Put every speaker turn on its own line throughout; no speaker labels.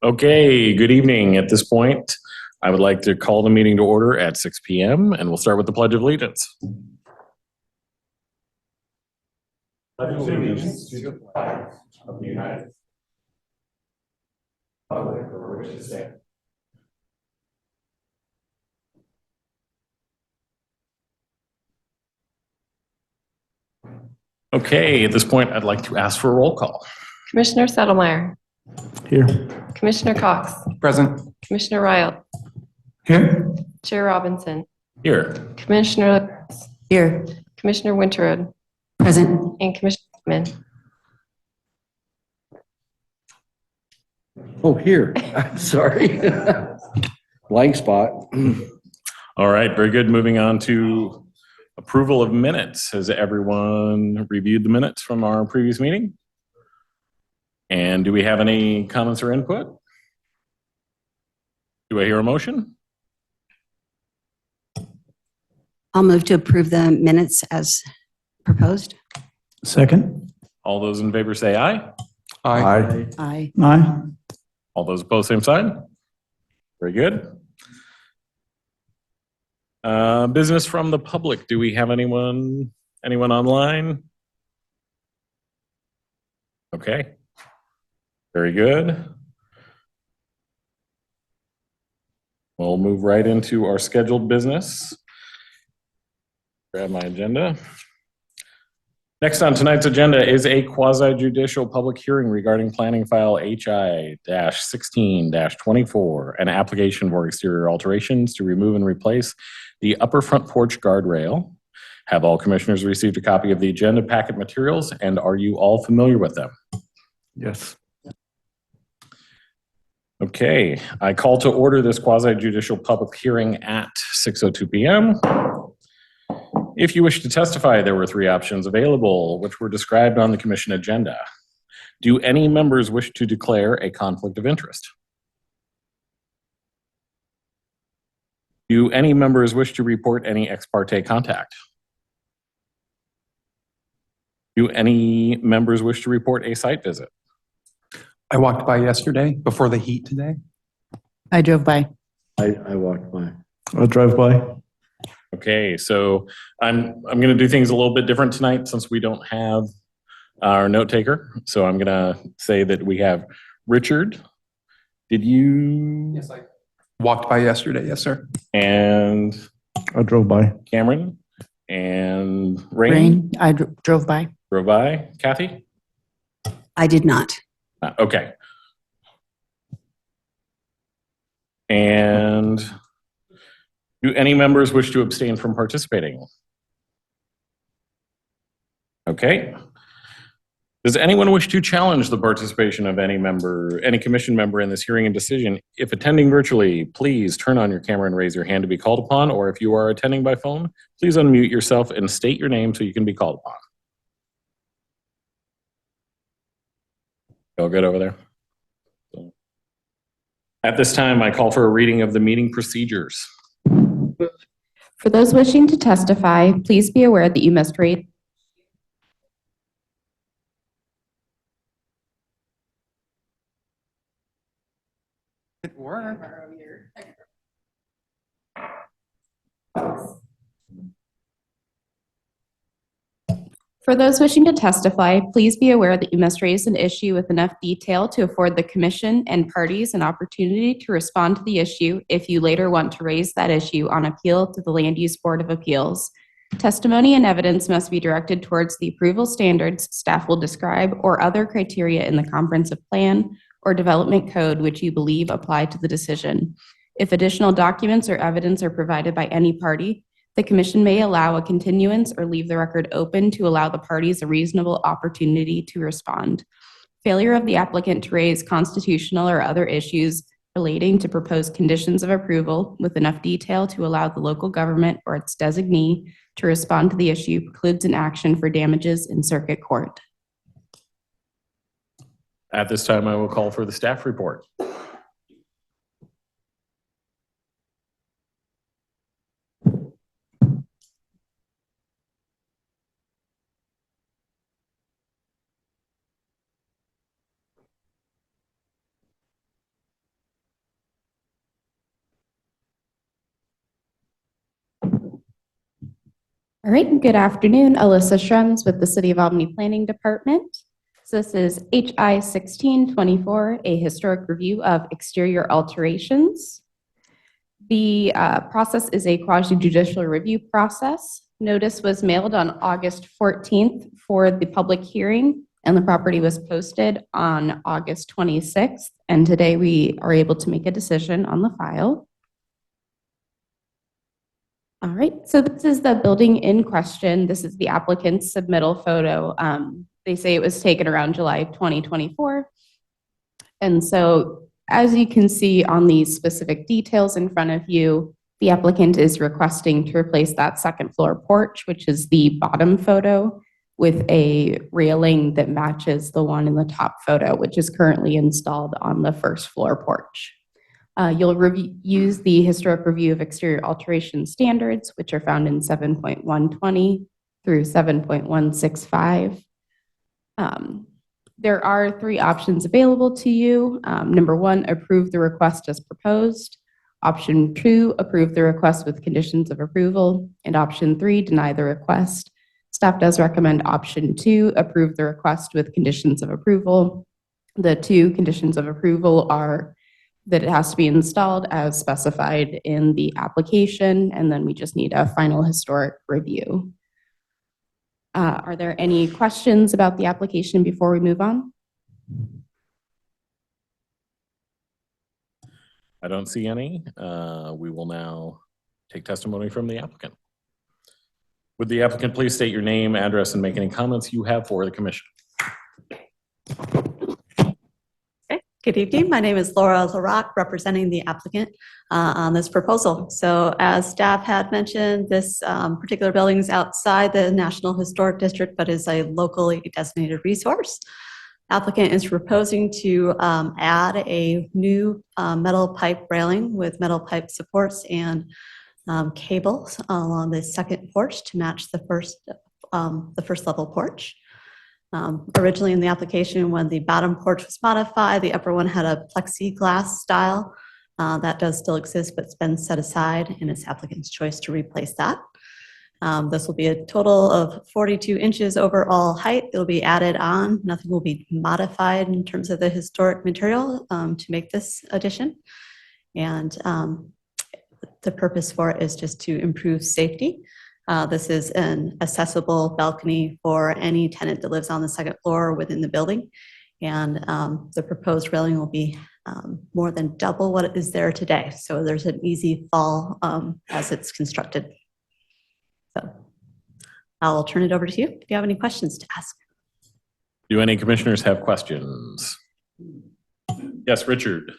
Okay, good evening. At this point, I would like to call the meeting to order at 6 p.m. and we'll start with the Pledge of Allegiance. Pledge of allegiance to the flag of the United States. Republic for which it stands. Okay, at this point, I'd like to ask for a roll call.
Commissioner Settlemeyer.
Here.
Commissioner Cox.
Present.
Commissioner Ryle.
Here.
Chair Robinson.
Here.
Commissioner
Here.
Commissioner Winterwood.
Present.
And Commissioner Hickman.
Oh, here. Sorry. Blank spot.
All right, very good. Moving on to approval of minutes. Has everyone reviewed the minutes from our previous meeting? And do we have any comments or input? Do I hear a motion?
I'll move to approve the minutes as proposed.
Second.
All those in favor say aye.
Aye.
Aye.
Aye.
All those opposed, same sign. Very good. Business from the public. Do we have anyone online? Okay. Very good. We'll move right into our scheduled business. Grab my agenda. Next on tonight's agenda is a quasi-judicial public hearing regarding planning file HI-16-24, an application for exterior alterations to remove and replace the upper front porch guardrail. Have all commissioners received a copy of the agenda packet materials, and are you all familiar with them?
Yes.
Okay, I call to order this quasi-judicial public hearing at 6:02 p.m. If you wish to testify, there were 3 options available, which were described on the commission agenda. Do any members wish to declare a conflict of interest? Do any members wish to report any ex parte contact? Do any members wish to report a site visit?
I walked by yesterday before the heat today.
I drove by.
I walked by. I'll drive by.
Okay, so I'm going to do things a little bit different tonight since we don't have our note taker. So I'm going to say that we have Richard. Did you?
Yes, I walked by yesterday. Yes, sir.
And
I drove by.
Cameron and Rain.
Rain. I drove by.
Drove by. Kathy?
I did not.
Okay. And do any members wish to abstain from participating? Okay. Does anyone wish to challenge the participation of any commission member in this hearing and decision? If attending virtually, please turn on your camera and raise your hand to be called upon, or if you are attending by phone, please unmute yourself and state your name so you can be called upon. All good over there? At this time, I call for a reading of the meeting procedures.
For those wishing to testify, please be aware that you must read.
It worked.
For those wishing to testify, please be aware that you must raise an issue with enough detail to afford the commission and parties an opportunity to respond to the issue if you later want to raise that issue on appeal to the Land Use Board of Appeals. Testimony and evidence must be directed towards the approval standards staff will describe or other criteria in the comprehensive plan or development code which you believe apply to the decision. If additional documents or evidence are provided by any party, the commission may allow a continuance or leave the record open to allow the parties a reasonable opportunity to respond. Failure of the applicant to raise constitutional or other issues relating to proposed conditions of approval with enough detail to allow the local government or its designee to respond to the issue precludes an action for damages in circuit court.
At this time, I will call for the staff report.
All right, good afternoon. Alyssa Schrems with the City of Albany Planning Department. So this is HI 1624, a historic review of exterior alterations. The process is a quasi-judicial review process. Notice was mailed on August 14th for the public hearing, and the property was posted on August 26th. And today we are able to make a decision on the file. All right, so this is the building in question. This is the applicant's submittal photo. They say it was taken around July 2024. And so as you can see on these specific details in front of you, the applicant is requesting to replace that second floor porch, which is the bottom photo, with a railing that matches the one in the top photo, which is currently installed on the first floor porch. You'll use the historic review of exterior alteration standards, which are found in 7.120 through 7.165. There are 3 options available to you. Number 1, approve the request as proposed. Option 2, approve the request with conditions of approval. And option 3, deny the request. Staff does recommend option 2, approve the request with conditions of approval. The 2 conditions of approval are that it has to be installed as specified in the application, and then we just need a final historic review. Are there any questions about the application before we move on?
I don't see any. We will now take testimony from the applicant. Would the applicant please state your name, address, and make any comments you have for the commission?
Good evening. My name is Laura Larock, representing the applicant on this proposal. So as staff had mentioned, this particular building is outside the National Historic District, but is a locally designated resource. Applicant is proposing to add a new metal pipe railing with metal pipe supports and cables along the second porch to match the first level porch. Originally in the application, when the bottom porch was modified, the upper one had a plexiglass style. That does still exist, but it's been set aside, and it's applicant's choice to replace that. This will be a total of 42 inches overall height. It'll be added on. Nothing will be modified in terms of the historic material to make this addition. And the purpose for it is just to improve safety. This is an accessible balcony for any tenant that lives on the second floor within the building. And the proposed railing will be more than double what is there today. So there's an easy fall as it's constructed. So I'll turn it over to you if you have any questions to ask.
Do any commissioners have questions? Yes, Richard.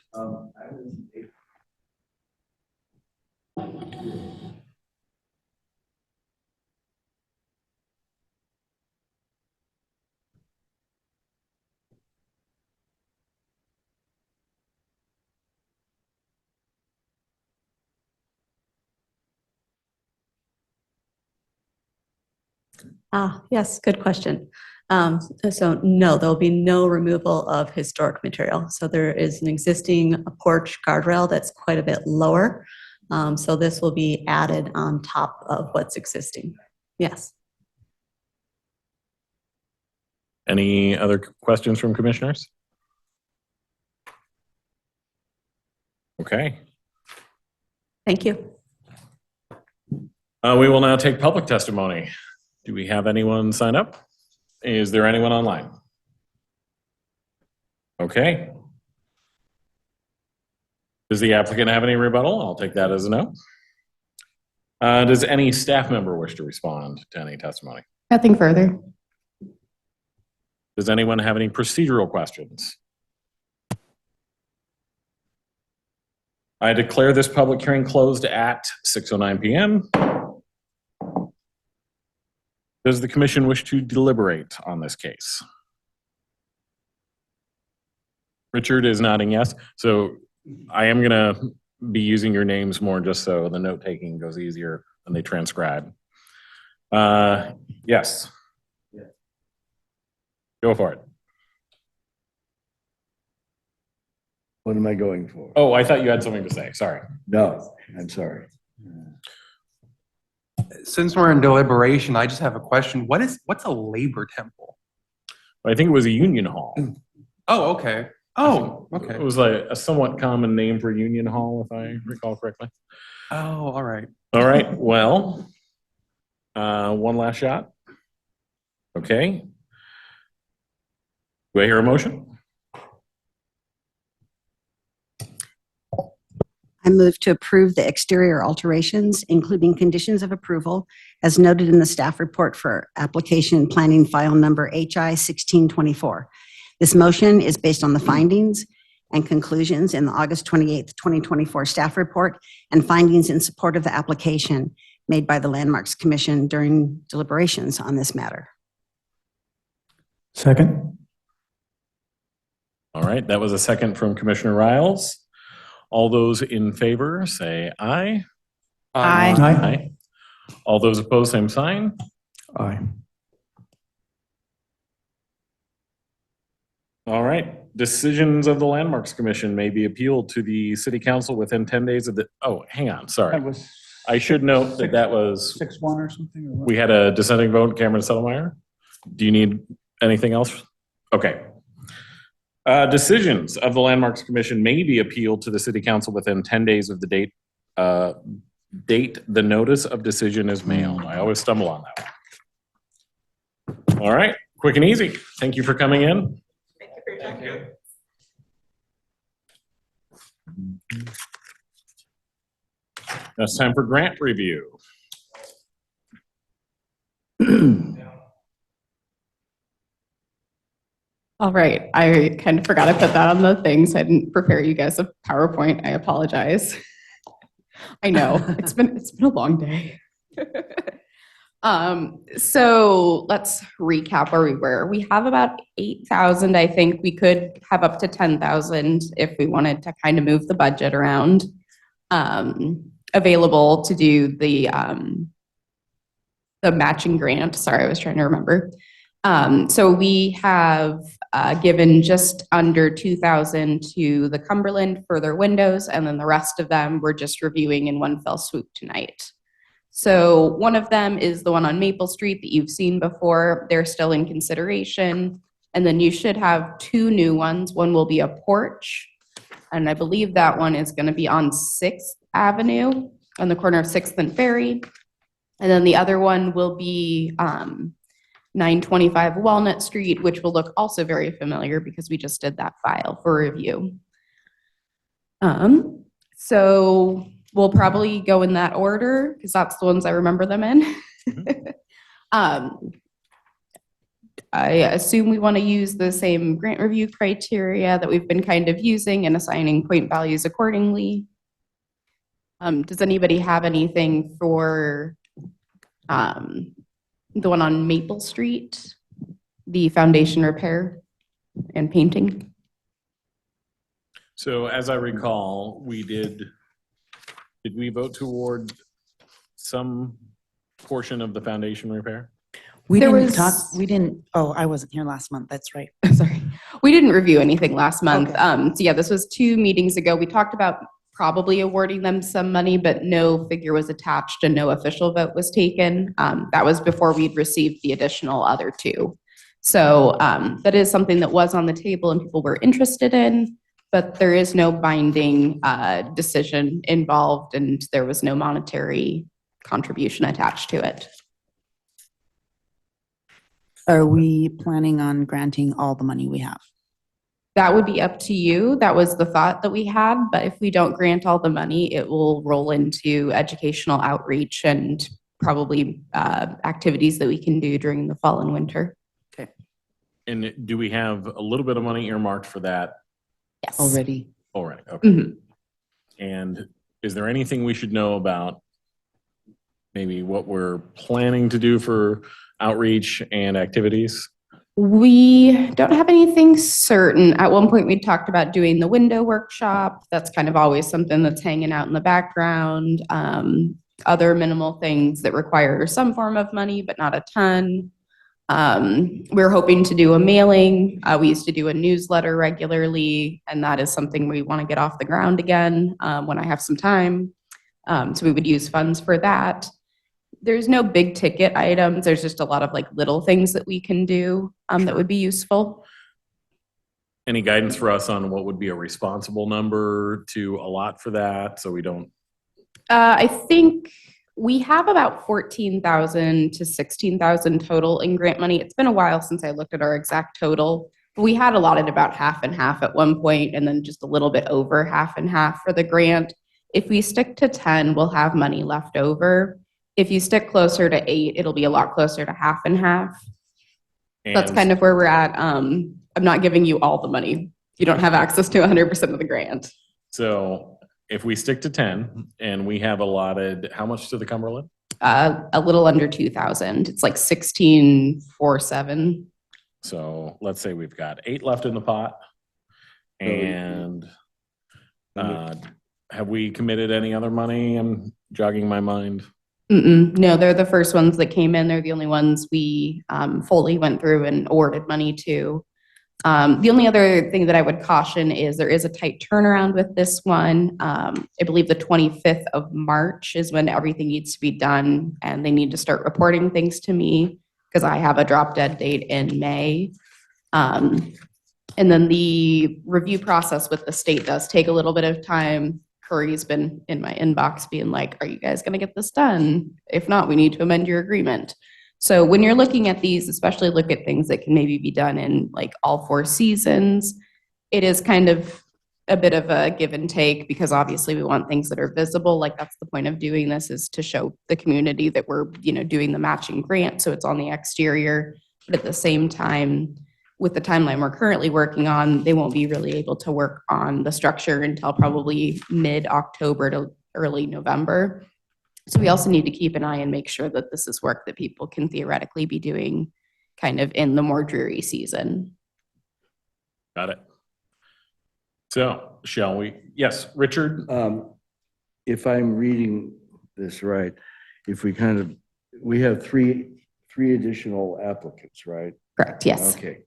Yes, good question. So no, there'll be no removal of historic material. So there is an existing porch guardrail that's quite a bit lower. So this will be added on top of what's existing. Yes.
Any other questions from commissioners? Okay.
Thank you.
We will now take public testimony. Do we have anyone sign up? Is there anyone online? Okay. Does the applicant have any rebuttal? I'll take that as a no. Does any staff member wish to respond to any testimony?
Nothing further.
Does anyone have any procedural questions? I declare this public hearing closed at 6:09 p.m. Does the commission wish to deliberate on this case? Richard is nodding yes. So I am going to be using your names more just so the note taking goes easier when they transcribe. Yes. Go for it.
What am I going for?
Oh, I thought you had something to say. Sorry.
No, I'm sorry.
Since we're in deliberation, I just have a question. What's a labor temple?
I think it was a union hall.
Oh, okay. Oh,
It
okay.
was like a somewhat common name for union hall, if I recall correctly.
Oh, all right.
All right, well, one last shot. Okay. Do I hear a motion?
I move to approve the exterior alterations, including conditions of approval, as noted in the staff report for application planning file number HI 1624. This motion is based on the findings and conclusions in the August 28th, 2024 staff report and findings in support of the application made by the Landmarks Commission during deliberations on this matter.
Second.
All right, that was a second from Commissioner Riles. All those in favor say aye.
Aye.
Aye. All those opposed, same sign.
Aye.
All right, decisions of the Landmarks Commission may be appealed to the City Council within 10 days of the, oh, hang on, sorry.
That was
I should note that that was,
6-1 or something? Or what?
we had a dissenting vote, Cameron Settlemyer. Do you need anything else? Okay. Decisions of the Landmarks Commission may be appealed to the City Council within 10 days of the date the notice of decision is mailed. I always stumble on that one. All right, quick and easy. Thank you for coming in. Thank you. Now it's time for grant review.
All right, I kind of forgot to put that on the thing, so I didn't prepare you guys a PowerPoint. I apologize. I know, it's been a long day. So let's recap where we were. We have about 8,000. I think we could have up to 10,000 if we wanted to kind of move the budget around, available to do the matching grant. Sorry, I was trying to remember. So we have given just under 2,000 to the Cumberland for their windows, and then the rest of them we're just reviewing in one fell swoop tonight. So one of them is the one on Maple Street that you've seen before. They're still in consideration. And then you should have two new ones. One will be a porch, and I believe that one is going to be on 6th Avenue on the corner of 6th and Ferry. And then the other one will be 925 Walnut Street, which will look also very familiar because we just did that file for review. So we'll probably go in that order because that's the ones I remember them in. I assume we want to use the same grant review criteria that we've been kind of using and assigning point values accordingly. Does anybody have anything for the one on Maple Street, the foundation repair and painting?
So as I recall, did we vote toward some portion of the foundation repair?
We
There
didn't
was-
talk, we didn't, oh, I wasn't here last month, that's right.
Sorry. We didn't review anything last month.
Okay.
So yeah, this was 2 meetings ago. We talked about probably awarding them some money, but no figure was attached and no official vote was taken. That was before we'd received the additional other 2. So that is something that was on the table and people were interested in, but there is no binding decision involved and there was no monetary contribution attached to it.
Are we planning on granting all the money we have?
That would be up to you. That was the thought that we had, but if we don't grant all the money, it will roll into educational outreach and probably activities that we can do during the fall and winter.
And do we have a little bit of money earmarked for that
Yes.
Already?
already? Okay.
Mhm.
And is there anything we should know about maybe what we're planning to do for outreach and activities?
We don't have anything certain. At one point, we talked about doing the window workshop. That's kind of always something that's hanging out in the background. Other minimal things that require some form of money, but not a ton. We're hoping to do a mailing. We used to do a newsletter regularly, and that is something we want to get off the ground again when I have some time. So we would use funds for that. There's no big ticket items. There's just a lot of like little things that we can do that would be useful.
Any guidance for us on what would be a responsible number to allot for that, so we don't?
I think we have about 14,000 to 16,000 total in grant money. It's been a while since I looked at our exact total. We had allotted about half and half at one point, and then just a little bit over half and half for the grant. If we stick to 10, we'll have money left over. If you stick closer to 8, it'll be a lot closer to half and half. That's kind of where we're at. I'm not giving you all the money. You don't have access to 100% of the grant.
So if we stick to 10 and we have allotted, how much to the Cumberland?
A little under 2,000. It's like 16,470.
So let's say we've got 8 left in the pot. And have we committed any other money? I'm jogging my mind.
No, they're the first ones that came in. They're the only ones we fully went through and awarded money to. The only other thing that I would caution is there is a tight turnaround with this one. I believe the 25th of March is when everything needs to be done, and they need to start reporting things to me because I have a drop dead date in May. And then the review process with the state does take a little bit of time. Curry's been in my inbox being like, are you guys going to get this done? If not, we need to amend your agreement. So when you're looking at these, especially look at things that can maybe be done in like all 4 seasons, it is kind of a bit of a give and take because obviously we want things that are visible. Like that's the point of doing this, is to show the community that we're, doing the matching grant. So it's on the exterior, but at the same time, with the timeline we're currently working on, they won't be really able to work on the structure until probably mid-October to early November. So we also need to keep an eye and make sure that this is work that people can theoretically be doing kind of in the more dreary season.
Got it. So shall we? Yes, Richard?
If I'm reading this right, if we we have three additional applicants, right?
Correct, yes.
Okay.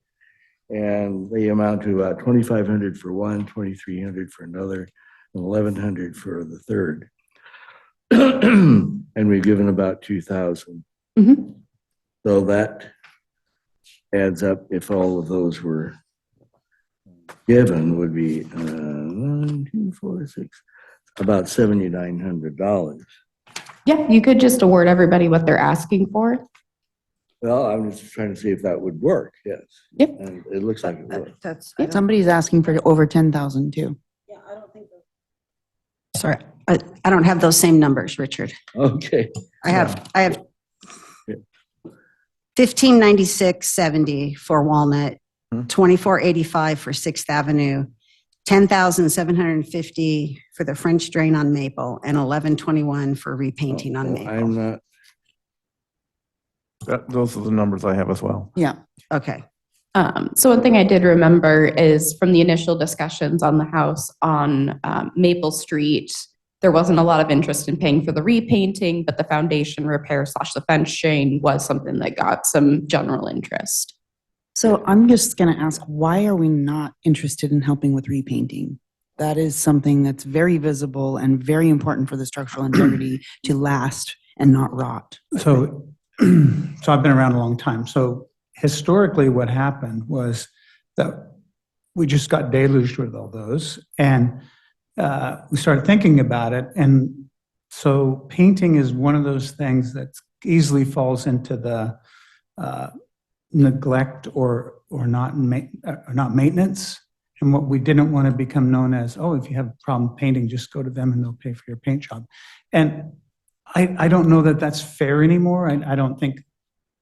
And they amount to about 2,500 for one, 2,300 for another, and 1,100 for the third. And we've given about 2,000.
Mhm.
So that adds up, if all of those were given, would be 1, 2, 4, 6, about $7,900.
Yeah, you could just award everybody what they're asking for.
Well, I'm just trying to see if that would work, yes.
Yep.
And it looks like it would.
Somebody's asking for over 10,000 too.
Yeah, I don't think. Sorry, I don't have those same numbers, Richard.
Okay.
I have
Yeah.
1596.70 for Walnut, 2485 for 6th Avenue, 10,750 for the French drain on Maple, and 1121 for repainting on Maple.
I'm not,
Those are the numbers I have as well.
Yeah.
Okay.
So one thing I did remember is from the initial discussions on the house on Maple Street, there wasn't a lot of interest in paying for the repainting, but the foundation repair / the fence chain was something that got some general interest.
So I'm just going to ask, why are we not interested in helping with repainting? That is something that's very visible and very important for the structural integrity to last and not rot.
So I've been around a long time. So historically what happened was that we just got deluged with all those, and we started thinking about it. And so painting is one of those things that easily falls into the neglect or not maintenance. And what we didn't want to become known as, oh, if you have a problem painting, just go to them and they'll pay for your paint job. And I don't know that that's fair anymore. I don't think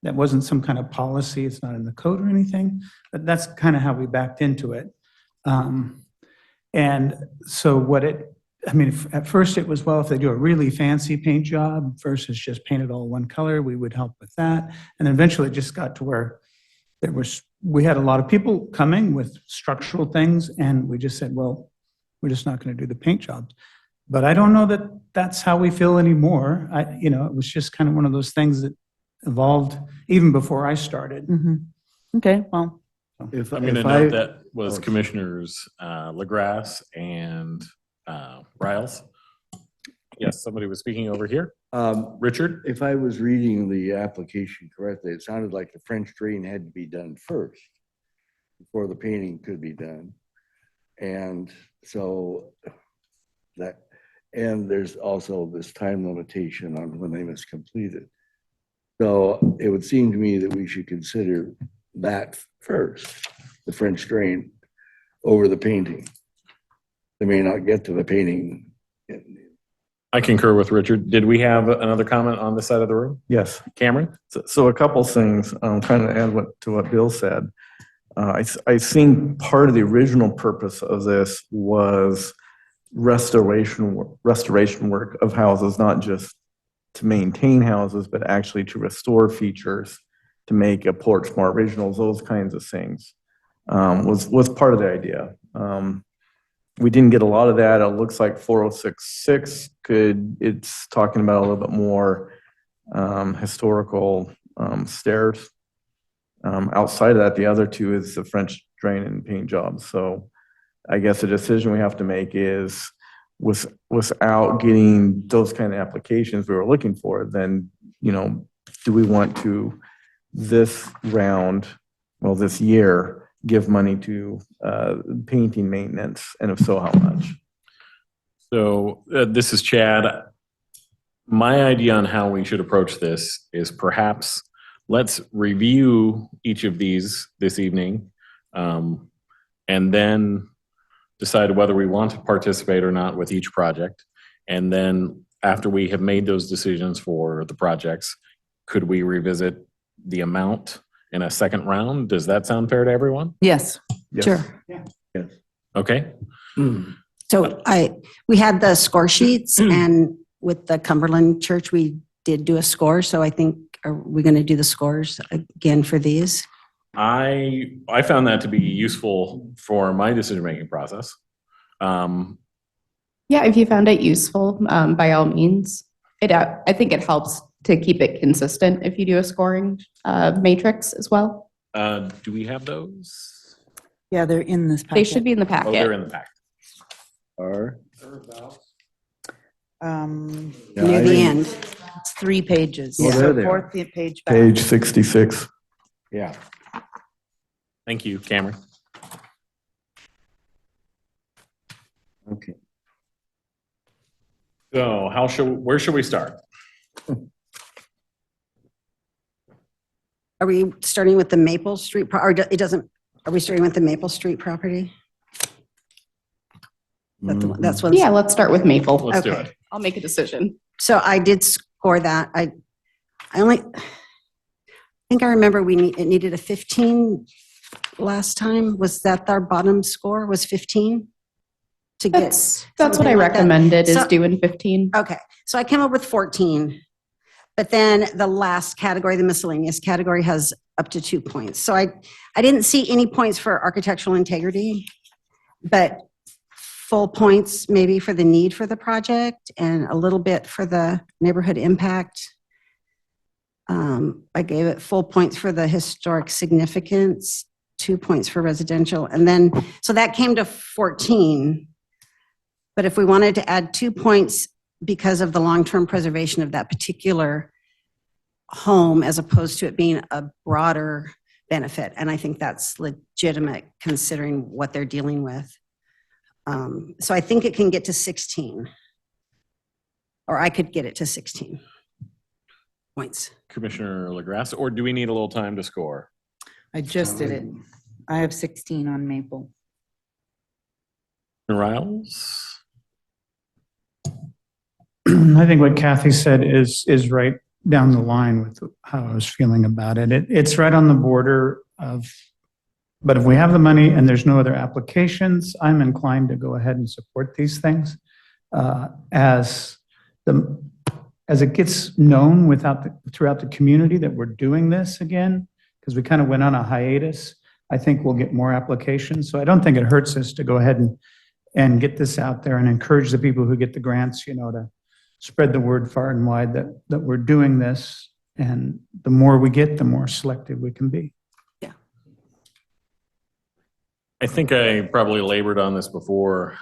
that wasn't some kind of policy. It's not in the code or anything, but that's kind of how we backed into it. And so at first it was, well, if they do a really fancy paint job versus just paint it all one color, we would help with that. And eventually it just got to where we had a lot of people coming with structural things, and we just said, well, we're just not going to do the paint jobs. But I don't know that that's how we feel anymore. It was just kind of one of those things that evolved even before I started.
Mm-hmm. Okay, well.
if
I'm going to
if
note
I,
that was Commissioners LaGrasse and Riles. Yes, somebody was speaking over here.
Um,
Richard?
If I was reading the application correctly, it sounded like the French drain had to be done first before the painting could be done. And so that, and there's also this time limitation on when they must complete it. So it would seem to me that we should consider that first, the French drain over the painting. They may not get to the painting.
I concur with Richard. Did we have another comment on this side of the room?
Yes.
Cameron?
So a couple things, kind of add to what Bill said. I think part of the original purpose of this was restoration work of houses, not just to maintain houses, but actually to restore features, to make a porch more original, those kinds of things, was part of the idea. We didn't get a lot of that. It looks like 4066 it's talking about a little bit more historical stairs. Outside of that, the other two is the French drain and paint jobs. So I guess the decision we have to make is without getting those kind of applications we were looking for, then, do we want to this year, give money to painting maintenance? And if so, how much?
So this is Chad. My idea on how we should approach this is perhaps let's review each of these this evening, and then decide whether we want to participate or not with each project. And then after we have made those decisions for the projects, could we revisit the amount in a second round? Does that sound fair to everyone?
Yes.
Yes.
Sure.
Okay.
So we had the score sheets, and with the Cumberland Church, we did do a score. So I think, are we going to do the scores again for these?
I found that to be useful for my decision-making process.
Yeah, if you found it useful, by all means. I think it helps to keep it consistent if you do a scoring matrix as well.
Do we have those?
Yeah, they're in this packet.
They should be in the
Oh, they're
packet.
in the pack.
Are,
Near the end.
It's 3 pages.
Oh, there they are.
Fourth page back.
Page 66.
yeah.
Thank you, Cameron.
Okay.
So where should we start?
Are we starting with the Maple Street, or it doesn't, are we starting with the Maple Street property? That's what.
Yeah, let's start with Maple.
Let's do
Okay.
it.
I'll make a decision.
So I did score that. I think I remember it needed a 15 last time. Was that our bottom score, was 15? To get
That's what
something
I
like that.
recommended, is
So-
doing 15.
Okay, so I came up with 14. But then the last category, the miscellaneous category, has up to 2 points. So I didn't see any points for architectural integrity, but full points maybe for the need for the project and a little bit for the neighborhood impact. I gave it full points for the historic significance, 2 points for residential. And then, so that came to 14. But if we wanted to add 2 points because of the long-term preservation of that particular home, as opposed to it being a broader benefit, and I think that's legitimate considering what they're dealing with. So I think it can get to 16, or I could get it to 16 points.
Commissioner LaGrasse, or do we need a little time to score?
I just did it. I have 16 on Maple.
Riles?
I think what Kathy said is right down the line with how I was feeling about it. It's right on the border of, but if we have the money and there's no other applications, I'm inclined to go ahead and support these things. As it gets known throughout the community that we're doing this again, because we kind of went on a hiatus, I think we'll get more applications. So I don't think it hurts us to go ahead and get this out there and encourage the people who get the grants, to spread the word far and wide that we're doing this. And the more we get, the more selective we can be.
I think I probably labored on this before.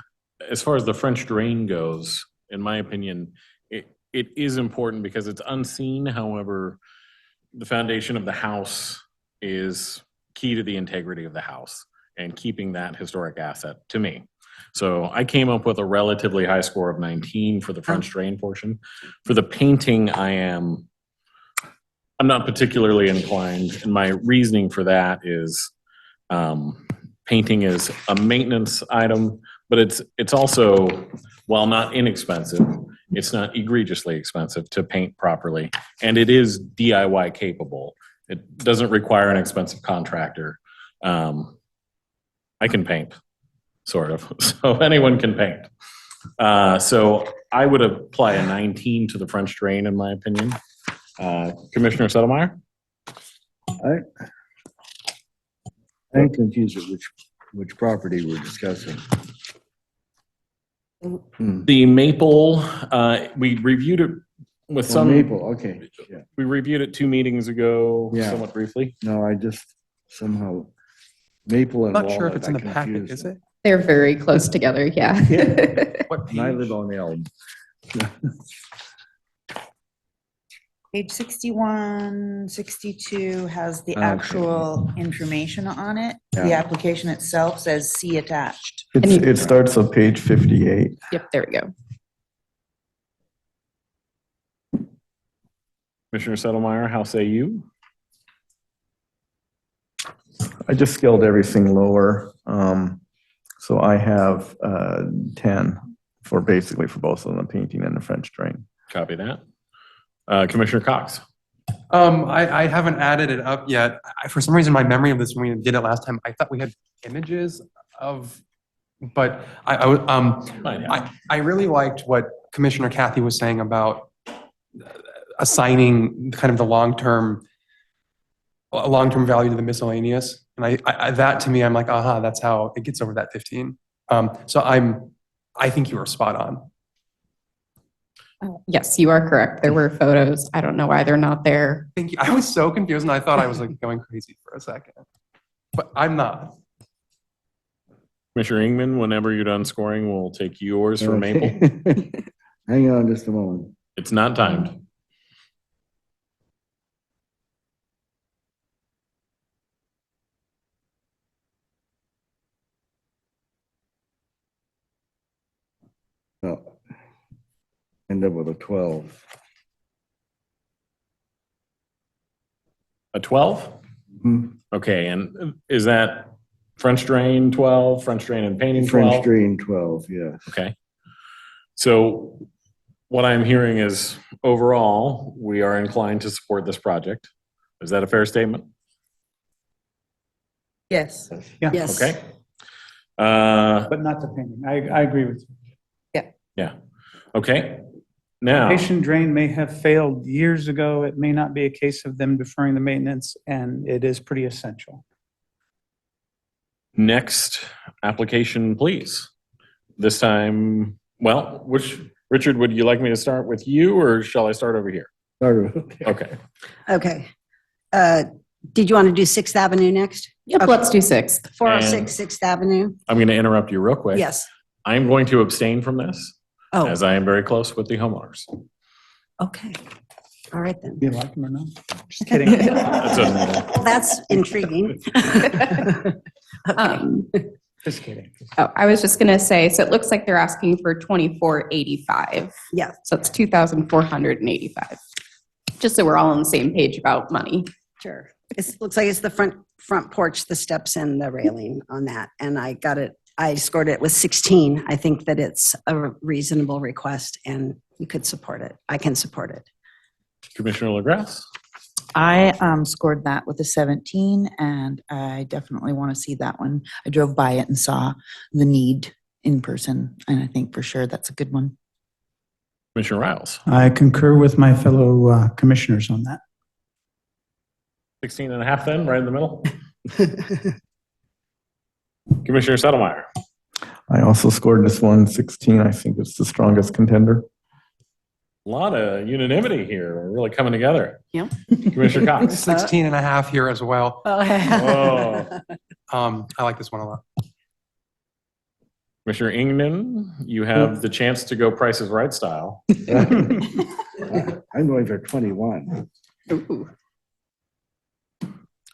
As far as the French drain goes, in my opinion, it is important because it's unseen. However, the foundation of the house is key to the integrity of the house and keeping that historic asset to me. So I came up with a relatively high score of 19 for the French drain portion. For the painting, I'm not particularly inclined, and my reasoning for that is painting is a maintenance item, but it's also, while not inexpensive, it's not egregiously expensive to paint properly, and it is DIY capable. It doesn't require an expensive contractor. I can paint, sort of, so anyone can paint. So I would apply a 19 to the French drain, in my opinion. Commissioner Settlemeyer?
I'm confused at which property we're discussing.
The Maple, we reviewed it with
Oh,
some.
Maple, okay, yeah.
We reviewed it 2 meetings ago,
Yeah.
somewhat briefly.
No, I just somehow, Maple and
I'm
Walnut.
not sure if it's in
I
the packet,
confused
is
them.
it?
They're very close together, yeah.
What
And I
page?
live on Elm.
Page 61, 62 has the
Okay.
actual information on it. The
Yeah.
application itself says see attached.
It starts on page 58.
Yep, there we go.
Commissioner Settlemeyer, how say you?
I just scaled everything lower. So I have 10 for basically for both of them, the painting and the French drain.
Copy that. Commissioner Cox?
I haven't added it up yet. For some reason, my memory of this when we did it last time, I thought we had images of, but I really liked what Commissioner Kathy was saying about assigning kind of the long-term value to the miscellaneous. And I that to me, I'm like, aha, that's how it gets over that 15. So I think you were spot on.
Yes, you are correct. There were photos. I don't know why they're not there.
Thank you. I was so confused and I thought I was like going crazy for a second, but I'm not.
Commissioner Ingman, whenever you're done scoring, we'll take yours for Maple.
Okay. Hang on just a moment.
It's not timed.
No. End up with a 12.
A 12?
Hmm.
Okay, and is that French drain 12, French drain and painting 12?
French drain 12, yeah.
Okay. So what I'm hearing is overall, we are inclined to support this project. Is that a fair statement?
Yes.
Yeah,
Yes.
Okay.
but not the painting. I agree with you.
Yeah. Okay. Now,
Foundation drain may have failed years ago. It may not be a case of them deferring the maintenance, and it is pretty essential.
next application, please. This time, well, Richard, would you like me to start with you or shall I start over here? Okay.
Okay. Did you want to do 6th Avenue next?
Yep,
Okay.
let's do 6th.
406 6th Avenue?
I'm going to interrupt you real quick.
Yes.
I'm going to abstain from this
Oh,
as I am very close with the homeowners.
okay. All right then.
Do you like them or not? Just kidding.
That's intriguing. Okay.
Just kidding.
Oh, I was just gonna say, so it looks like they're asking for 2485.
Yeah.
So it's 2,485. Just so we're all on the same page about money.
Sure. It looks like it's the front porch, the steps and the railing on that. And I scored it with 16. I think that it's a reasonable request and you could support it. I can support it.
Commissioner LaGrasse?
I scored that with a 17, and I definitely want to see that one. I drove by it and saw the need in person, and I think for sure that's a good one.
Commissioner Riles?
I concur with my fellow commissioners on that.
16 and a half then, right in the middle? Commissioner Settlemeyer?
I also scored this one 16. I think it's the strongest contender.
A lot of unanimity here. We're really coming together.
Yep.
Commissioner Cox?
16 and a half here as well.
Oh.
I like this one a lot.
Commissioner Ingman, you have the chance to go Price is Right style.
I'm going for 21.
Ooh.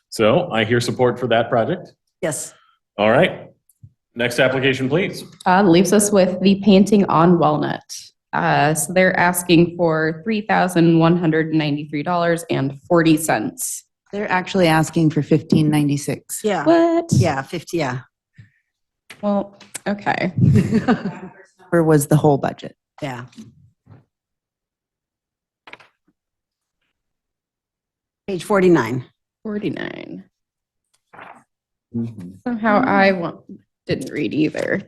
So I hear support for that project.
Yes.
All right. Next application, please.
Leaves us with the painting on Walnut. So they're asking for $3,193.40.
They're actually asking for $1,596.
Yeah.
What?
Yeah, 50, yeah.
Well, okay.
Or was the whole budget?
Yeah. Page 49.
49.
Mhm.
Somehow I didn't read either.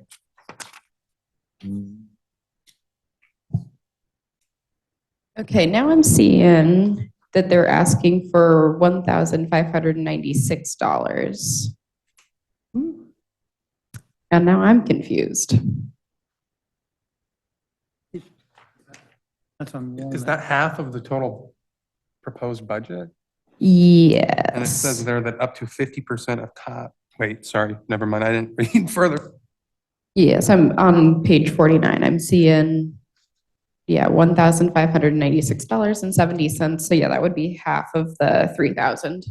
Okay, now I'm seeing that they're asking for $1,596. And now I'm confused.
That's on
Is
Walnut.
that half of the total proposed budget?
Yes.
And it says there that up to 50% of wait, sorry, never mind, I didn't read further.
Yes, I'm on page 49. I'm seeing, $1,596.70. So yeah, that would be half of the 3,000.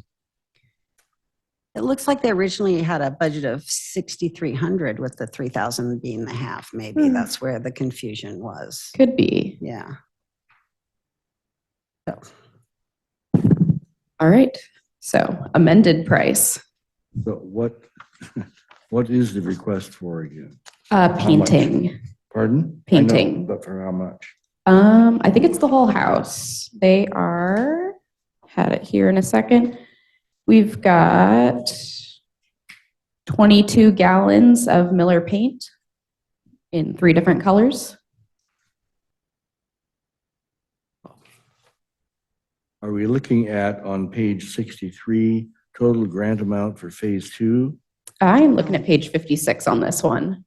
It looks like they originally had a budget of 6,300 with the 3,000 being the half, maybe. That's where the confusion was.
Could be.
Yeah. So,
All right. So amended price,
So what is the request for again?
painting.
Pardon? I know,
Painting.
but for how much?
I think it's the whole house. They had it here in a second. We've got 22 gallons of Miller paint in 3 different colors.
Are we looking at on page 63, total grant amount for phase 2?
I'm looking at page 56 on this one.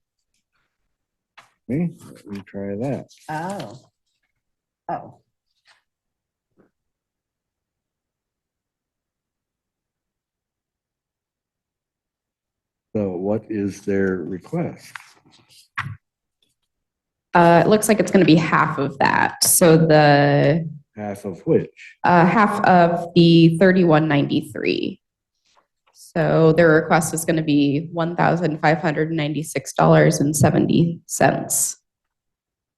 Okay, let me try that.
oh. Oh.
So what is their request?
It looks like it's going to be half of that. So the
Half of which?
half of the 3193. So their request is going to be $1,596.70,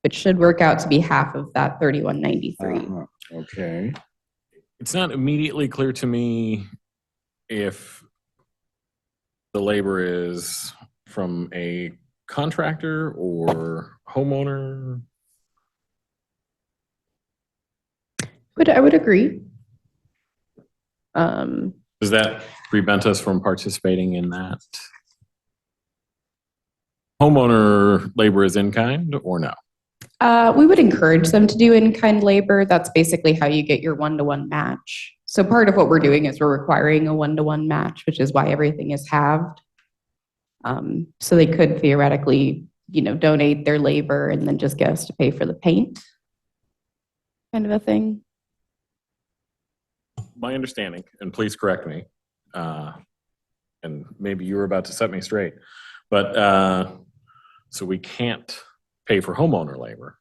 which should work out to be half of that 3193.
Uh-huh, okay.
It's not immediately clear to me if the labor is from a contractor or homeowner.
I would agree.
Does that prevent us from participating in that? Homeowner labor is in kind or no?
We would encourage them to do in-kind labor. That's basically how you get your one-to-one match. So part of what we're doing is we're requiring a one-to-one match, which is why everything is halved. So they could theoretically, donate their labor and then just get us to pay for the paint, kind of a thing.
My understanding, and please correct me, and maybe you were about to set me straight, but so we can't pay for homeowner labor,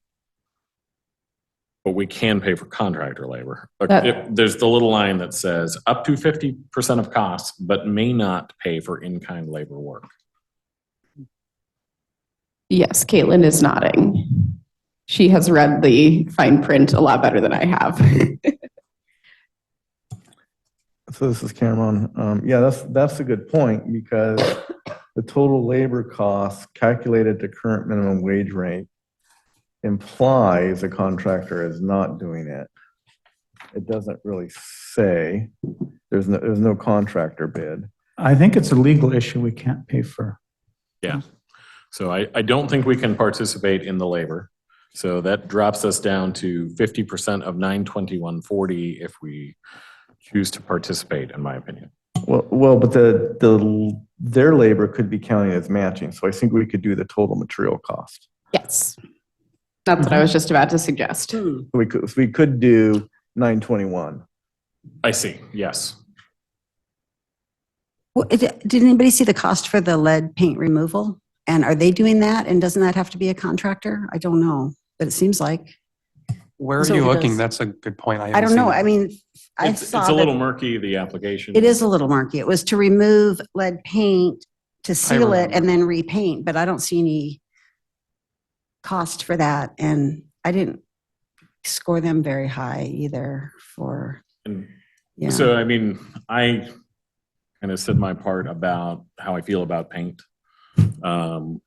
but we can pay for contractor labor. There's the little line that says up to 50% of costs, but may not pay for in-kind labor work.
Yes, Caitlin is nodding. She has read the fine print a lot better than I have.
So this is Cameron. Yeah, that's a good point because the total labor cost calculated to current minimum wage rate implies a contractor is not doing it. It doesn't really say. There's no contractor bid.
I think it's a legal issue we can't pay for.
Yeah. So I don't think we can participate in the labor. So that drops us down to 50% of 921.40 if we choose to participate, in my opinion.
Well, but their labor could be counted as matching. So I think we could do the total material cost.
Yes. That's what I was just about to suggest.
We could do 921.
I see. Yes.
Did anybody see the cost for the lead paint removal? And are they doing that? And doesn't that have to be a contractor? I don't know, but it seems like.
Where are
So
you
it
looking?
does.
That's a good point.
I don't know. I mean, I
It's
saw
a little
that
murky, the application.
it is a little murky. It was to remove lead paint, to seal it,
remember.
and then repaint, but I don't see any cost for that. And I didn't score them very high either for,
And
yeah.
So, I mean, I kind of said my part about how I feel about paint. And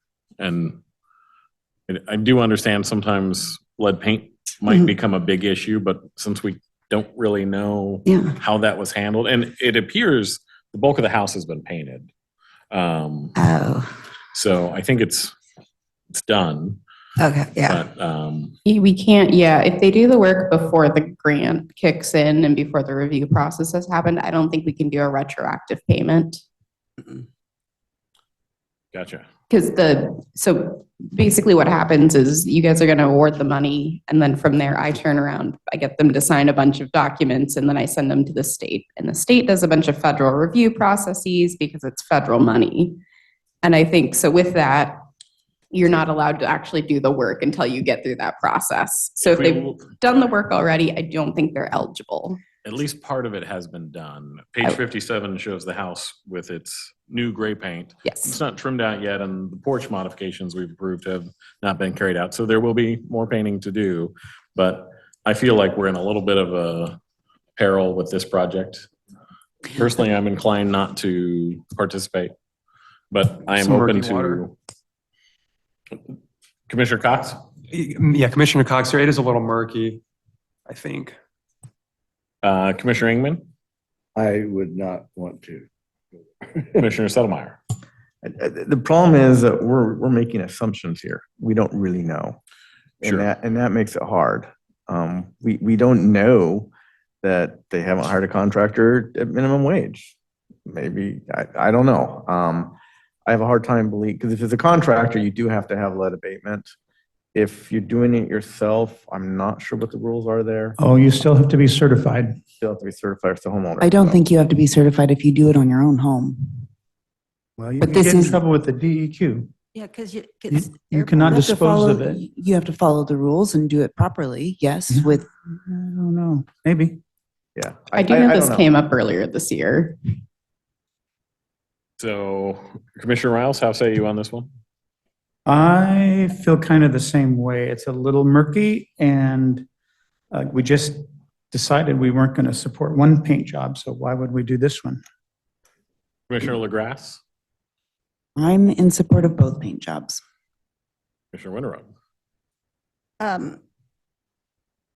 I do understand sometimes lead paint might
Mhm.
become a big issue, but since we don't really know
Yeah.
how that was handled, and it appears the bulk of the house has been painted.
Oh,
So I think it's done,
okay, yeah.
but,
We can't, yeah, if they do the work before the grant kicks in and before the review process has happened, I don't think we can do a retroactive payment.
gotcha.
Because so basically what happens is you guys are going to award the money, and then from there I turn around, I get them to sign a bunch of documents, and then I send them to the state. And the state does a bunch of federal review processes because it's federal money. And I think, so with that, you're not allowed to actually do the work until you get through that process. So if they've done the work already, I don't think they're eligible.
At least part of it has been done. Page 57 shows the house with its new gray paint. It's
Yes.
not trimmed out yet, and the porch modifications we've approved have not been carried out. So there will be more painting to do. But I feel like we're in a little bit of a peril with this project. Personally, I'm inclined not to participate, but I am
Some
open
murky water.
to. Commissioner Cox?
Yeah, Commissioner Cox, it is a little murky, I think.
Commissioner Ingman?
I would not want to.
Commissioner Settlemyre?
The problem is that we're making assumptions here. We don't really know.
Sure.
And that makes it hard. We don't know that they haven't hired a contractor at minimum wage. Maybe, I don't know. I have a hard time believing, because if it's a contractor, you do have to have lead abatement. If you're doing it yourself, I'm not sure what the rules are there.
Oh, you still have to be certified.
You still have to be certified as the homeowner.
I don't
so.
think you have to be certified if you do it on your own home.
Well, you
But
can
this
get in
is-
trouble with the DEQ.
Yeah, because
You cannot
You have to
dispose of
follow-
it.
You have to follow the rules and do it properly, yes,
Yeah.
with,
I don't know, maybe.
Yeah.
I do know
I
this
don't
came up earlier this year.
So Commissioner Riles, how say you on this one?
I feel kind of the same way. It's a little murky, and we just decided we weren't going to support one paint job, so why would we do this one?
Commissioner LaGrasse?
I'm in support of both paint jobs.
Commissioner Winterup?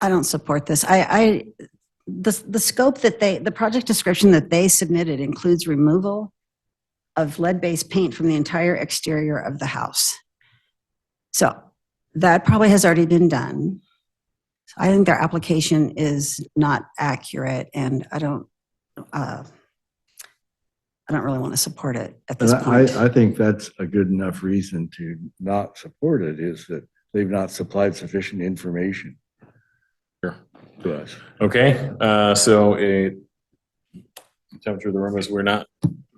I don't support this. The scope that the project description that they submitted includes removal of lead-based paint from the entire exterior of the house. So that probably has already been done. I think their application is not accurate, and I don't really want to support it at this
And
point.
I think that's a good enough reason to not support it, is that they've not supplied sufficient information
Sure.
to us.
Okay, so temperature of the room is we're not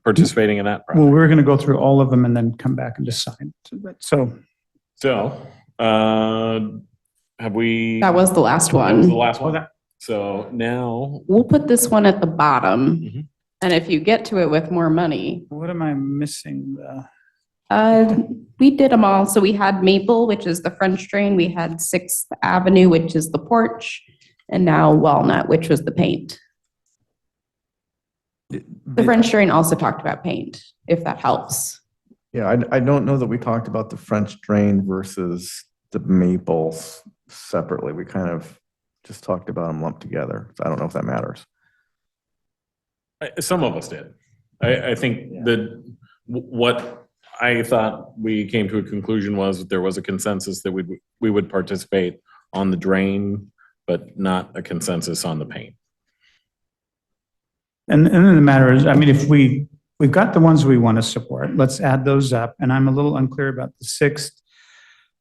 participating in that
Well,
project.
we're going to go through all of them and then come back and decide. So
So, have we?
That was the last
That was the
one.
last one. So now,
We'll put this one at the bottom.
Mhm.
And if you get to it with more money,
what am I missing?
we did them all. So we had Maple, which is the French drain. We had 6th Avenue, which is the porch. And now Walnut, which was the paint. The French drain also talked about paint, if that helps.
Yeah, I don't know that we talked about the French drain versus the maples separately. We kind of just talked about them lumped together. So I don't know if that matters.
some of us did. I think that what I thought we came to a conclusion was that there was a consensus that we would participate on the drain, but not a consensus on the paint.
And then the matter is, I mean, if we've got the ones we want to support, let's add those up. And I'm a little unclear about the 6th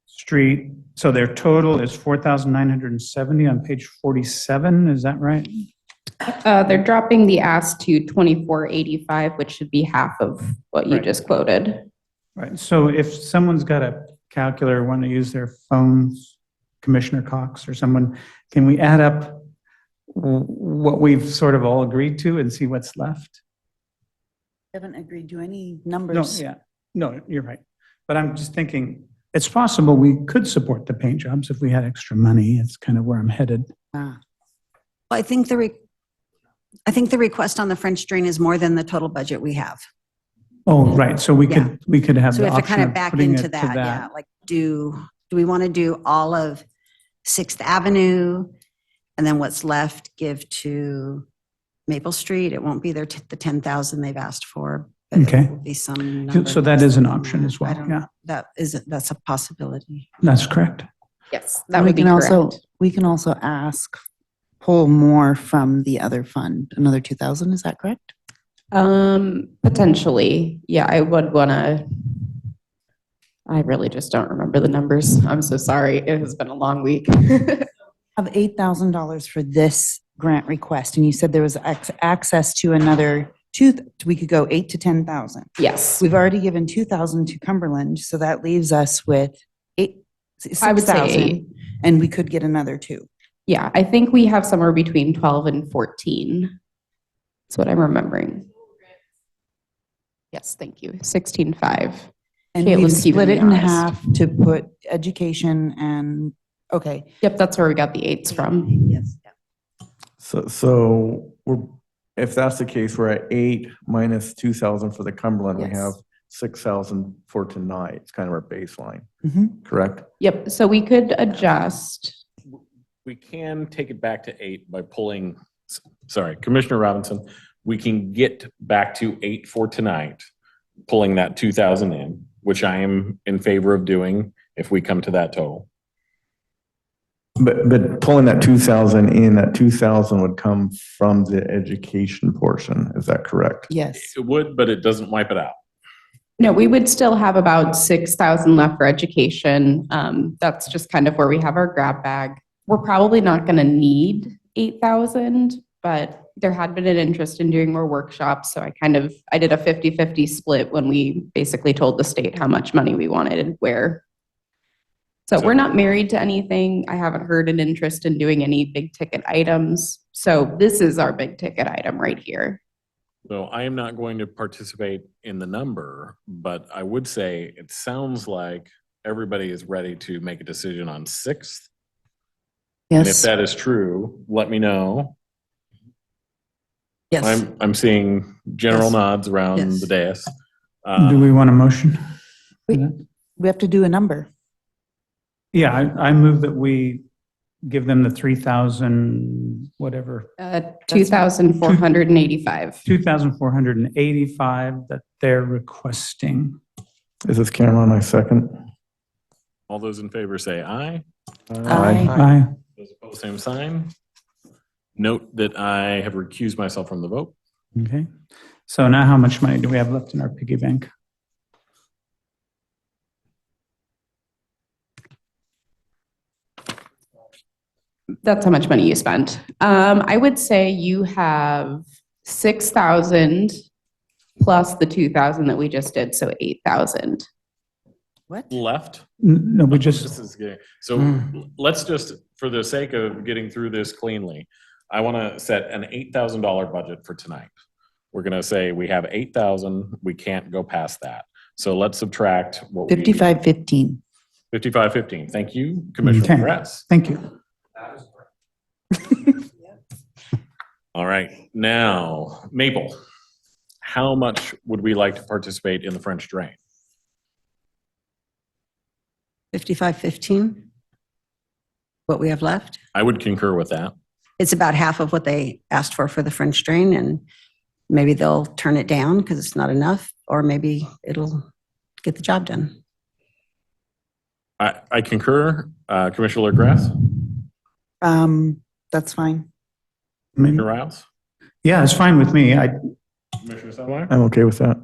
Street. So their total is 4,970 on page 47. Is that right?
They're dropping the ask to 2485, which should be half of what you
Right.
just quoted.
Right, so if someone's got a calculator, want to use their phones, Commissioner Cox or someone, can we add up what we've sort of all agreed to and see what's left?
Haven't agreed to any
No,
numbers.
yeah, no, you're right. But I'm just thinking, it's possible we could support the paint jobs if we had extra money. It's kind of where I'm headed.
Ah,
I think the request on the French drain is more than the total budget we have.
Oh, right, so we
Yeah.
could have
So we
the
have to kind
option
of
of
back
putting it
into
to
that, yeah.
that.
Like, do we want to do all of 6th Avenue? And then what's left, give to Maple Street? It won't be the 10,000 they've asked for, but
Okay.
it will be some number.
So that
less
is an
than
option
that.
as well,
I don't-
yeah.
That's a possibility.
That's correct.
Yes, that
we
would be
can also,
correct.
we can also ask, pull more from the other fund, another 2,000, is that correct?
Potentially, yeah, I would wanna. I really just don't remember the numbers. I'm so sorry. It has been a long week.
Of $8,000 for this grant request, and you said there was access to another we could go 8 to 10,000.
Yes,
We've already given 2,000 to Cumberland, so that leaves us with
I would say
6,000, and we could get another 2.
yeah, I think we have somewhere between 12 and 14. That's what I'm remembering. Yes, thank you. 16.5.
And
Caitlin's
we've split
keeping
it
me
in
honest.
half to put education and, okay.
Yep, that's where we got the 8s from.
Yes.
So if that's the case, we're at 8 minus 2,000 for the Cumberland. We
Yes.
have 6,000 for tonight. It's kind of our baseline,
Mhm.
correct?
Yep, so we could adjust.
We can take it back to 8 by pulling, sorry, Commissioner Robinson, we can get back to 8 for tonight, pulling that 2,000 in, which I am in favor of doing if we come to that total.
But pulling that 2,000 in, that 2,000 would come from the education portion. Is that correct?
Yes.
It would, but it doesn't wipe it out.
No, we would still have about 6,000 left for education. That's just kind of where we have our grab bag. We're probably not going to need 8,000, but there had been an interest in doing more workshops. So I did a 50-50 split when we basically told the state how much money we wanted and where. So we're not married to anything. I haven't heard an interest in doing any big ticket items. So this is our big ticket item right here.
So I am not going to participate in the number, but I would say it sounds like everybody is ready to make a decision on 6th. And if
Yes.
that is true, let me know.
Yes.
I'm seeing general
Yes.
nods around
Yes.
the dais.
Do we want a motion?
We have to do a number.
Yeah, I move that we give them the 3,000, whatever,
2,485.
2,485 that they're requesting.
Is this Cameron, I second?
All those in favor say aye.
Aye.
Aye.
Those opposed, same sign. Note that I have recused myself from the vote.
Okay. So now how much money do we have left in our piggy bank?
That's how much money you spent. I would say you have 6,000 plus the 2,000 that we just did, so 8,000.
What?
Left.
No, we
This
just,
is good. So let's just, for the sake of getting through this cleanly, I want to set an $8,000 budget for tonight. We're going to say we have 8,000, we can't go past that. So let's subtract what we.
5515.
5515. Thank you, Commissioner
Okay.
Kress.
thank you.
All right, now, Maple, how much would we like to participate in the French drain?
5515, what we have left.
I would concur with that.
It's about half of what they asked for the French drain, and maybe they'll turn it down because it's not enough, or maybe it'll get the job done.
I concur. Commissioner Grass,
That's fine.
Commissioner Riles,
Yeah, it's fine with me.
Commissioner Sunmeyer,
I'm okay with that.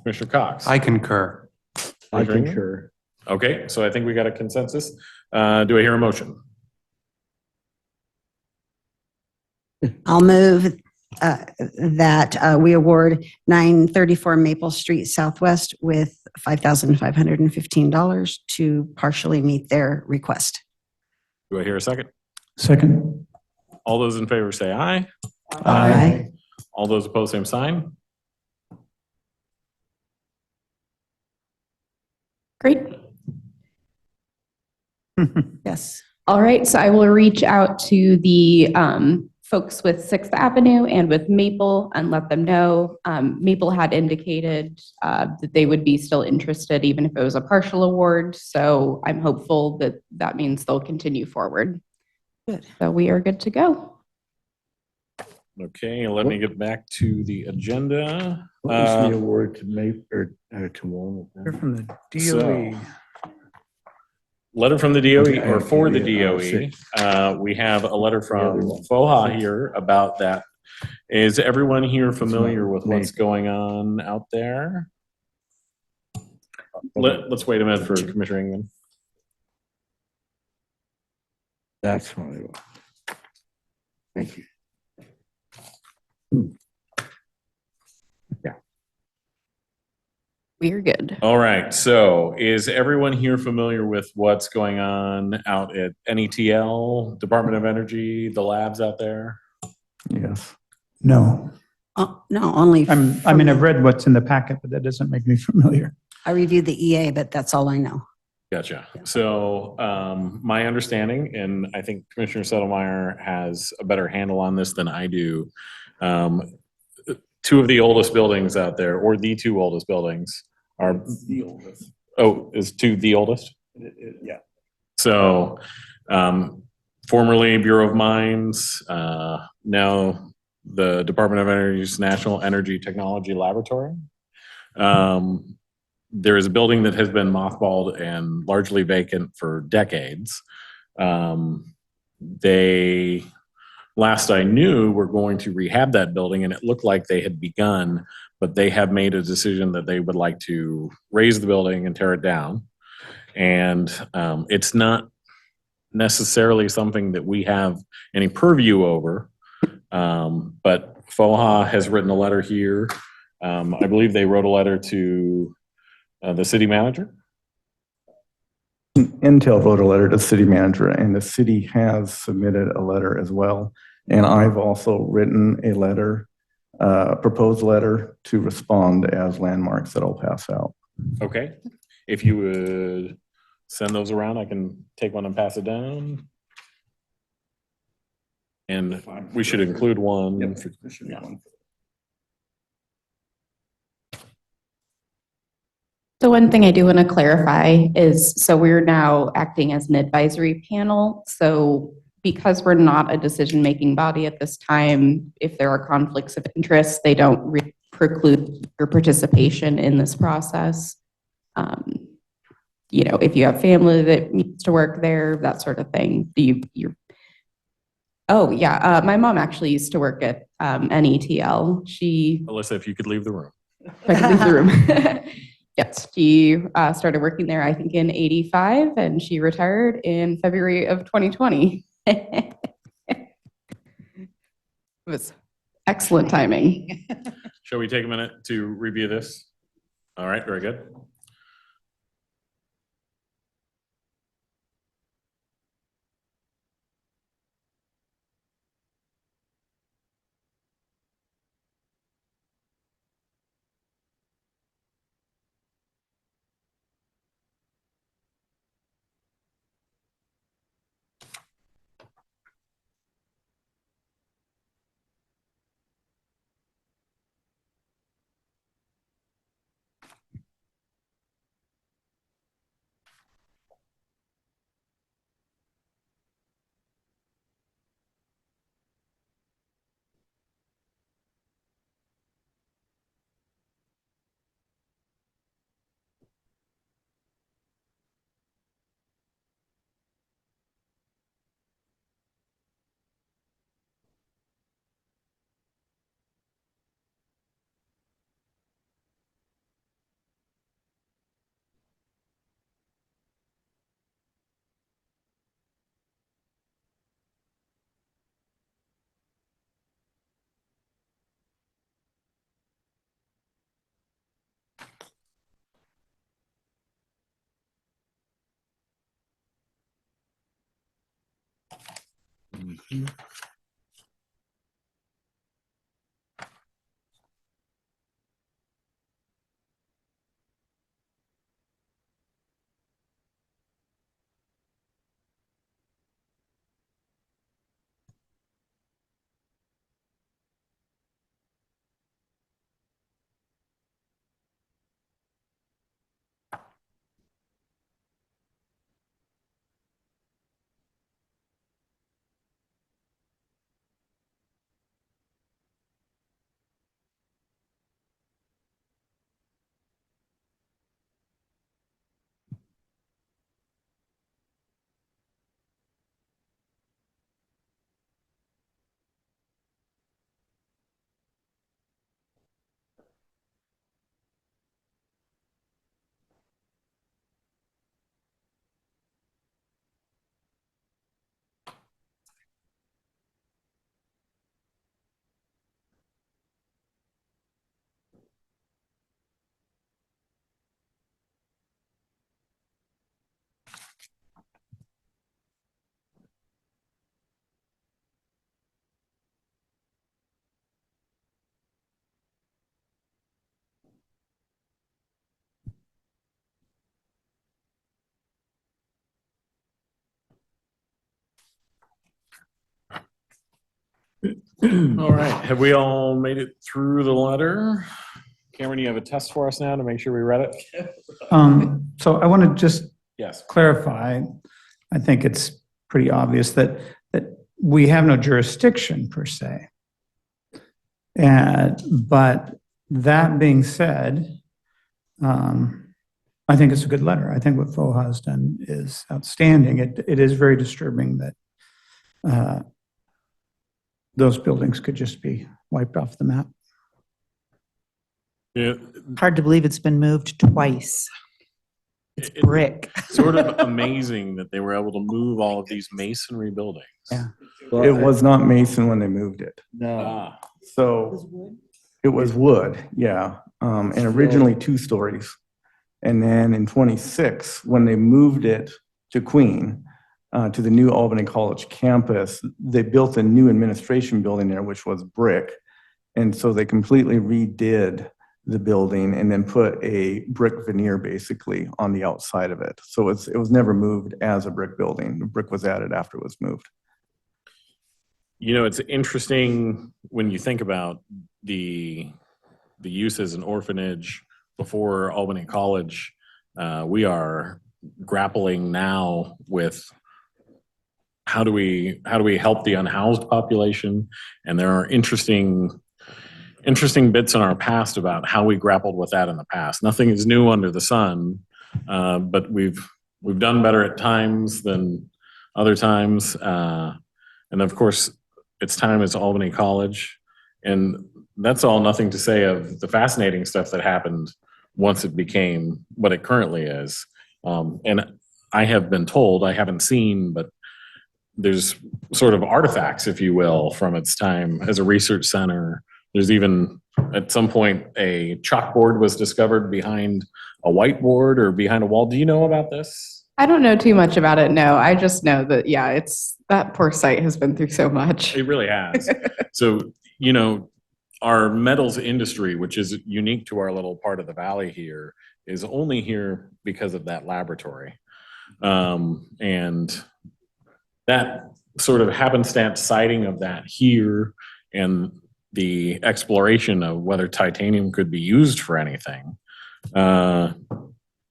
Commissioner Cox.
I concur.
I
Commissioner England?
concur.
Okay, so I think we got a consensus. Do I hear a motion?
I'll move that we award 934 Maple Street Southwest with $5,515 to partially meet their request.
Do I hear a second?
Second.
All those in favor say aye.
Aye.
All those opposed, same sign.
Great.
Yes.
All right, so I will reach out to the folks with Sixth Avenue and with Maple and let them know. Maple had indicated that they would be still interested even if it was a partial award. So I'm hopeful that that means they'll continue forward.
Good.
So we are good to go.
Okay, let me get back to the agenda.
What was the award to to Walnut?
They're from the DOE.
So- Letter from the DOE,
Okay,
or for the
yeah,
DOE. We have a letter from FOHA here about that. Is everyone here familiar with what's going on out there? Let's wait a minute for Commissioner Engman.
That's what it was. Thank you.
We're good.
All right, so is everyone here familiar with what's going on out at NETL, Department of Energy, the labs out there?
Yes.
No.
No, only.
I've read what's in the packet, but that doesn't make me familiar.
I reviewed the EA, but that's all I know.
Gotcha. So my understanding, and I think Commissioner Settlemeyer has a better handle on this than I do, two of the oldest buildings out there, or the two oldest buildings, are
The oldest.
Oh, is two the oldest?
Yeah.
So formerly Bureau of Mines, now the Department of Energy's National Energy Technology Laboratory. There is a building that has been mothballed and largely vacant for decades. They, last I knew, were going to rehab that building, and it looked like they had begun, but they have made a decision that they would like to raise the building and tear it down. And it's not necessarily something that we have any purview over, but FOHA has written a letter here. I believe they wrote a letter to the city manager.
Intel wrote a letter to the city manager, and the city has submitted a letter as well. And I've also written a letter, proposed letter to respond as landmarks that I'll pass out.
Okay. If you would send those around, I can take one and pass it down. And we should include one.
The one thing I do want to clarify is, so we're now acting as an advisory panel. So because we're not a decision-making body at this time, if there are conflicts of interest, they don't preclude your participation in this process. You know, if you have family that needs to work there, that sort of thing. Oh yeah, my mom actually used to work at NETL.
Alyssa, if you could leave the room.
If I could leave the room. Yes, she started working there, I think, in '85, and she retired in February of 2020. It was excellent timing.
Shall we take a minute to review this? All right, very good. All right, have we all made it through the letter? Cameron, you have a test for us now to make sure we read it?
So I want to just
Yes.
clarify, I think it's pretty obvious that we have no jurisdiction per se. But that being said, I think it's a good letter. I think what FOHA has done is outstanding. It is very disturbing that those buildings could just be wiped off the map.
Yeah,
Hard to believe it's been moved twice. It's brick.
sort of amazing that they were able to move all of these masonry buildings.
Yeah.
It was not Mason when they moved it.
No,
Ah,
So it was wood, yeah. And originally 2 stories. And then in 26, when they moved it to Queen, to the new Albany College campus, they built a new administration building there, which was brick. And so they completely redid the building and then put a brick veneer basically on the outside of it. So it was never moved as a brick building. The brick was added after it was moved.
you know, it's interesting when you think about the use as an orphanage before Albany College. We are grappling now with how do we help the unhoused population, and there are interesting bits in our past about how we grappled with that in the past. Nothing is new under the sun, but we've done better at times than other times, and of course, its time is Albany College, and that's all nothing to say of the fascinating stuff that happened once it became what it currently is. And I have been told, I haven't seen, but there's sort of artifacts, if you will, from its time as a research center. There's even, at some point, a chalkboard was discovered behind a whiteboard or behind a wall. Do you know about this?
I don't know too much about it, no. I just know that, yeah, that poor site has been through so much.
It really has. So, you know, our metals industry, which is unique to our little part of the valley here, is only here because of that laboratory. And that sort of happenstance sighting of that here and the exploration of whether titanium could be used for anything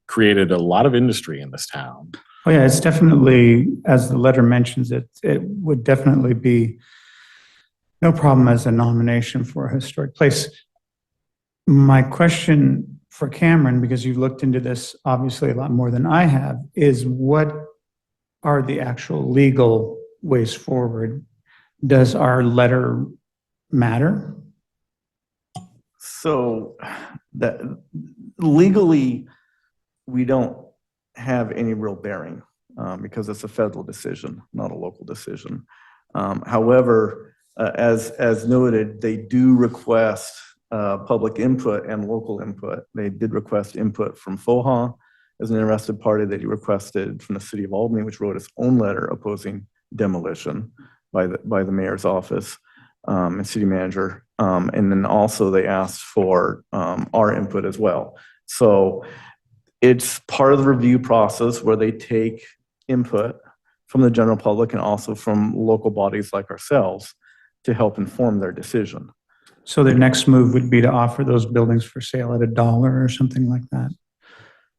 created a lot of industry in this town.
Oh yeah, it's definitely, as the letter mentions, it would definitely be no problem as a nomination for a historic place. My question for Cameron, because you've looked into this obviously a lot more than I have, is what are the actual legal ways forward? Does our letter matter?
So that legally, we don't have any real bearing because it's a federal decision, not a local decision. However, as noted, they do request public input and local input. They did request input from FOHA as an interested party. They requested from the city of Albany, which wrote its own letter opposing demolition. by the mayor's office and city manager. And then also they asked for our input as well. So it's part of the review process where they take input from the general public and also from local bodies like ourselves to help inform their decision.
So their next move would be to offer those buildings for sale at $1 or something like that.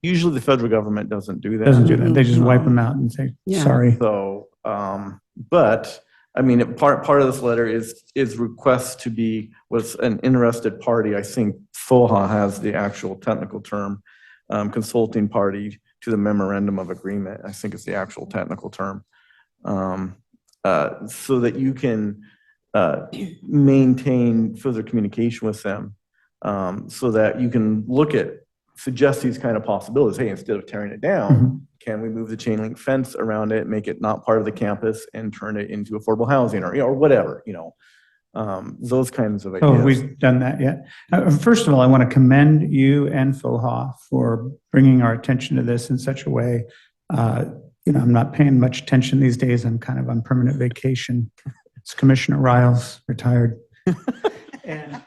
Usually the federal government doesn't do that.
Doesn't do that. They just wipe them out and say,
Yeah.
sorry.
So, but I mean, part of this letter is requests to be with an interested party. I think FOHA has the actual technical term, consulting party to the memorandum of agreement. I think it's the actual technical term, so that you can maintain further communication with them, so that you can suggest these kind of possibilities. Hey, instead of tearing it down, can we move the chain link fence around it, make it not part of the campus, and turn it into affordable housing, or whatever, those kinds of ideas.
Oh, we've done that yet. First of all, I want to commend you and FOHA for bringing our attention to this in such a way. I'm not paying much attention these days. I'm kind of on permanent vacation. It's Commissioner Riles, retired. And,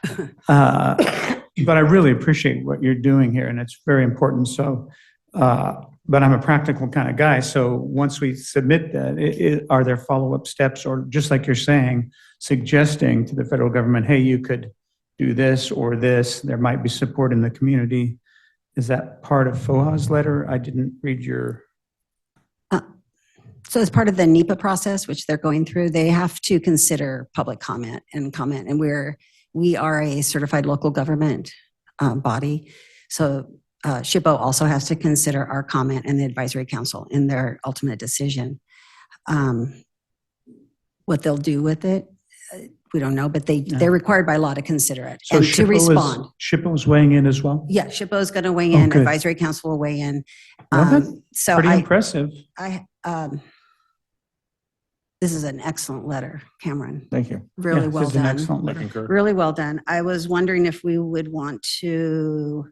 but I really appreciate what you're doing here, and it's very important. So, but I'm a practical kind of guy. So once we submit that, are there follow-up steps, or just like you're saying, suggesting to the federal government, hey, you could do this or this, there might be support in the community. Is that part of FOHA's letter? I didn't read your...
So as part of the NEPA process, which they're going through, they have to consider public comment. And we are a certified local government body. So SHPO also has to consider our comment and the advisory council in their ultimate decision. What they'll do with it, we don't know, but they're required by law to consider it and to respond.
SHPO is weighing in as well?
Yeah, SHPO is going to weigh in.
Good.
Advisory council will weigh in.
Well, that's
so
pretty impressive.
This is an excellent letter, Cameron.
Thank you.
Really
Yes,
well
it's an
done.
excellent
I
letter.
concur.
Really well done. I was wondering if we would want to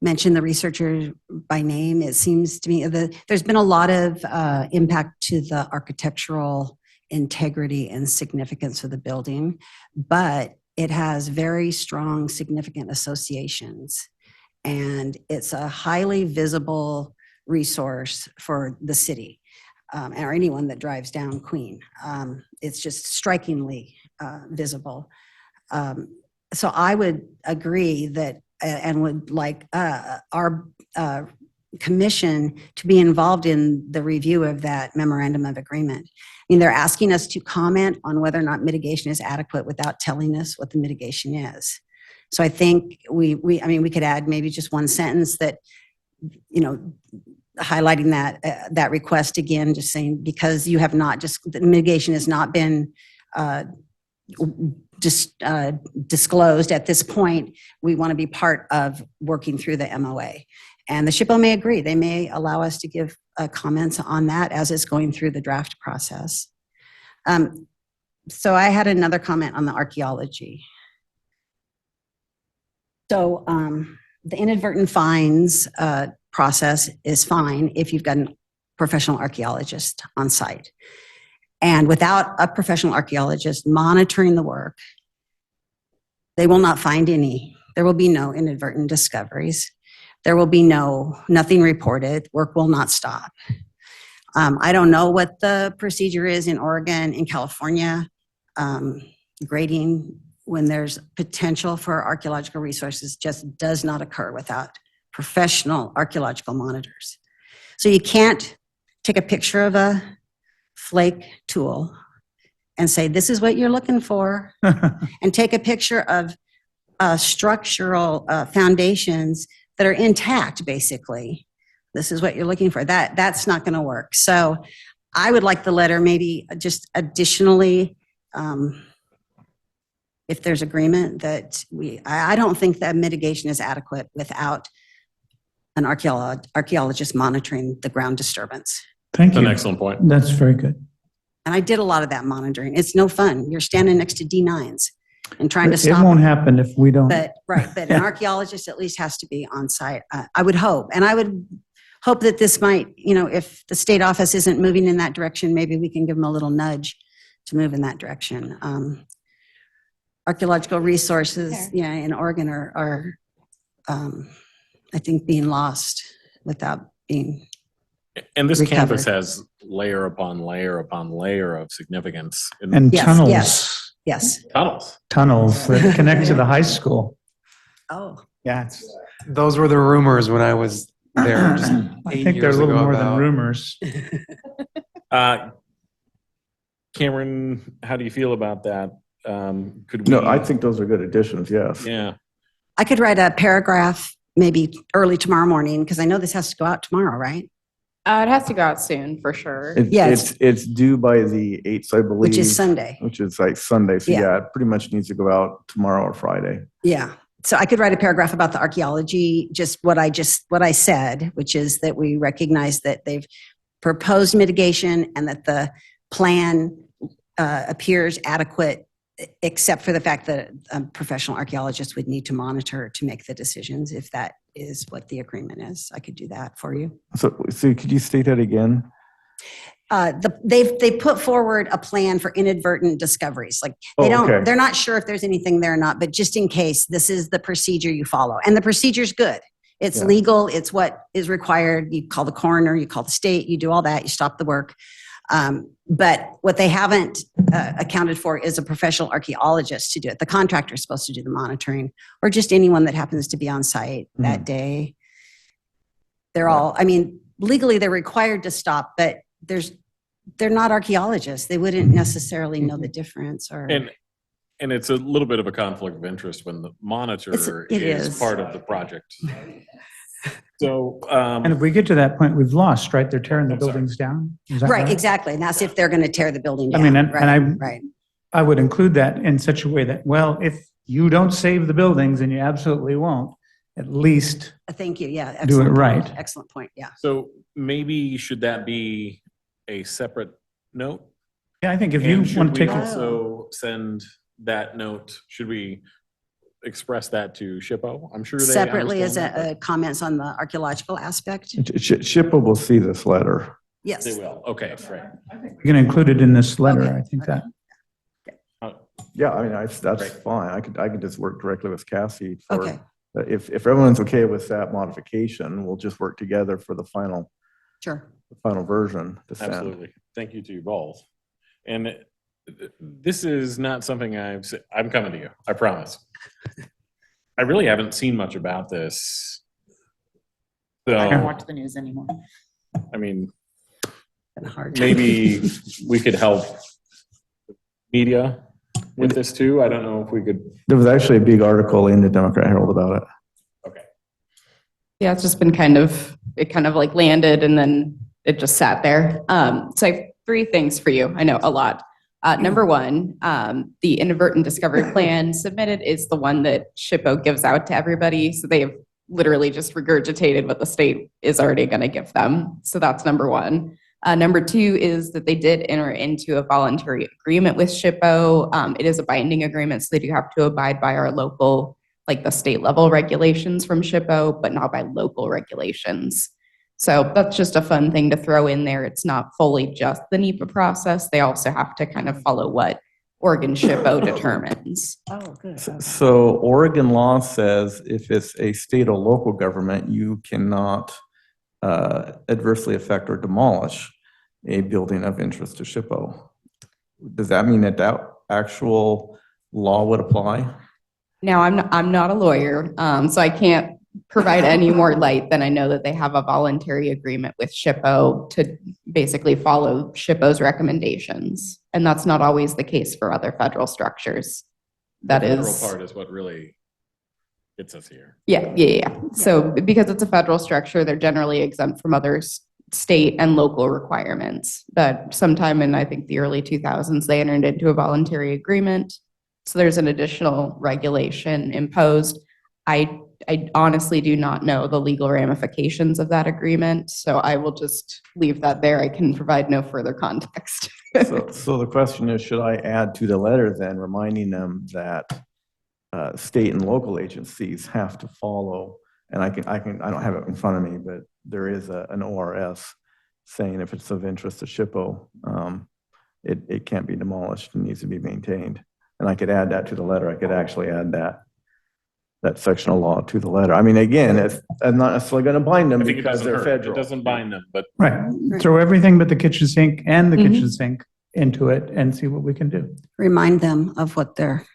mention the researcher by name. It seems to me there's been a lot of impact to the architectural integrity and significance of the building, but it has very strong, significant associations. And it's a highly visible resource for the city. Or anyone that drives down Queen. It's just strikingly visible. So I would agree that, and would like our commission to be involved in the review of that memorandum of agreement. I mean, they're asking us to comment on whether or not mitigation is adequate without telling us what the mitigation is. So I think we could add maybe just one sentence that, highlighting that request again, just saying, because you have not the mitigation has not been disclosed at this point, we want to be part of working through the MOA. And the SHPO may agree. They may allow us to give comments on that as it's going through the draft process. So I had another comment on the archaeology. So the inadvertent fines process is fine if you've got a professional archaeologist on site. And without a professional archaeologist monitoring the work, they will not find any. There will be no inadvertent discoveries. There will be nothing reported. Work will not stop. I don't know what the procedure is in Oregon, in California, grading when there's potential for archaeological resources just does not occur without professional archaeological monitors. So you can't take a picture of a flake tool and say, this is what you're looking for, and take a picture of structural foundations that are intact, basically. This is what you're looking for. That's not going to work. So I would like the letter maybe just additionally, if there's agreement that I don't think that mitigation is adequate without an archaeologist monitoring the ground disturbance.
Thank
That's
you.
an excellent point.
That's very good.
And I did a lot of that monitoring. It's no fun. You're standing next to D9s and trying to stop
It won't
them.
happen if we don't.
But an archaeologist at least has to be on site. I would hope. And I would hope that this might, if the state office isn't moving in that direction, maybe we can give them a little nudge to move in that direction. Archaeological resources,
There.
in Oregon are I think being lost without being,
And this campus
recovered.
has layer upon layer upon layer of significance. in
And
Yes,
tunnels,
yes.
Tunnels.
tunnels that connect to the high school.
Oh,
Yeah,
Those were the rumors when I was there just
I
8
think they're a
years
little
ago
more than
about-
rumors.
Cameron, how do you feel about that? Could we?
No, I think those are good additions, yes.
Yeah.
I could write a paragraph maybe early tomorrow morning, because I know this has to go out tomorrow, right?
It has to go out soon, for sure.
Yeah,
It's due by the 8th, I believe.
Which is Sunday.
Which is like Sunday. So
Yeah.
yeah, it pretty much needs to go out tomorrow or Friday.
Yeah. So I could write a paragraph about the archaeology, just what I said, which is that we recognize that they've proposed mitigation and that the plan appears adequate, except for the fact that professional archaeologists would need to monitor to make the decisions, if that is what the agreement is. I could do that for you.
So could you state that again?
They put forward a plan for inadvertent discoveries. Like
Okay.
they're not sure if there's anything there or not, but just in case, this is the procedure you follow. And the procedure's good. It's
Yeah.
legal. It's what is required. You call the coroner, you call the state, you do all that, you stop the work. But what they haven't accounted for is a professional archaeologist to do it. The contractor is supposed to do the monitoring, or just anyone that happens to be on site that day. They're all, I mean, legally they're required to stop, but they're not archaeologists. They wouldn't necessarily know the difference. Or
And it's a little bit of a conflict of interest when the monitor
It
is
is.
part of the project. So,
And if we get to that point, we've lost, right? They're tearing the
I'm sorry.
buildings down. Is that
right, exactly. And that's if they're going to tear the building
I
down.
mean, and
right, right.
I would include that in such a way that, well, if you don't save the buildings, and you absolutely won't, at least
Thank you. Yeah.
do it
excellent point.
right.
Excellent point. Yeah.
so maybe should that be a separate note?
Yeah, I think if you
And should
want to
we
take it,
also send that note, should we express that to SHPO? I'm sure they
Separately as
understand that,
comments on the archaeological aspect.
SHPO will see this letter.
but
Yes.
They will. Okay, great.
we can include it in this letter.
Okay.
I think that.
Yeah, I mean, that's
Great.
fine. I could just work directly with Cassie for,
Okay.
if everyone's okay with that modification, we'll just work together for the final
Sure.
version to send.
Absolutely. Thank you to you both. And this is not something I'm coming to you, I promise. I really haven't seen much about this.
I don't
So,
watch the news anymore.
I mean,
Kind of hard.
maybe we could help media with this too. I don't know if we could.
There was actually a big article in the Democrat Herald about it.
Okay.
Yeah, it's just been it kind of like landed and then it just sat there. So I have 3 things for you. I know a lot. Number 1, the inadvertent discovery plan submitted is the one that SHPO gives out to everybody. So they have literally just regurgitated what the state is already going to give them. So that's number 1. Number 2 is that they did enter into a voluntary agreement with SHPO. It is a binding agreement, so they do have to abide by our local, like the state level regulations from SHPO, but not by local regulations. So that's just a fun thing to throw in there. It's not fully just the NEPA process. They also have to kind of follow what Oregon SHPO determines.
Oh, good.
So Oregon law says if it's a state or local government, you cannot adversely affect or demolish a building of interest to SHPO. Does that mean that actual law would apply?
Now, I'm not a lawyer, so I can't provide any more light than I know that they have a voluntary agreement with SHPO to basically follow SHPO's recommendations. And that's not always the case for other federal structures.
The federal part is what really gets us here.
Yeah. So because it's a federal structure, they're generally exempt from other state and local requirements. But sometime in, I think, the early 2000s, they entered into a voluntary agreement. So there's an additional regulation imposed. I honestly do not know the legal ramifications of that agreement, so I will just leave that there. I can provide no further context.
So the question is, should I add to the letter then, reminding them that state and local agencies have to follow, and I don't have it in front of me, but there is an ORS saying if it's of interest to SHPO, it can't be demolished and needs to be maintained. And I could add that to the letter. I could actually add that section of law to the letter. I mean, again, I'm not necessarily going to bind them
I think it
because
doesn't
they're
hurt. It
federal.
doesn't bind them, but
Right. Throw everything but the kitchen sink and the kitchen sink into it and see what we can do.
Remind them of what their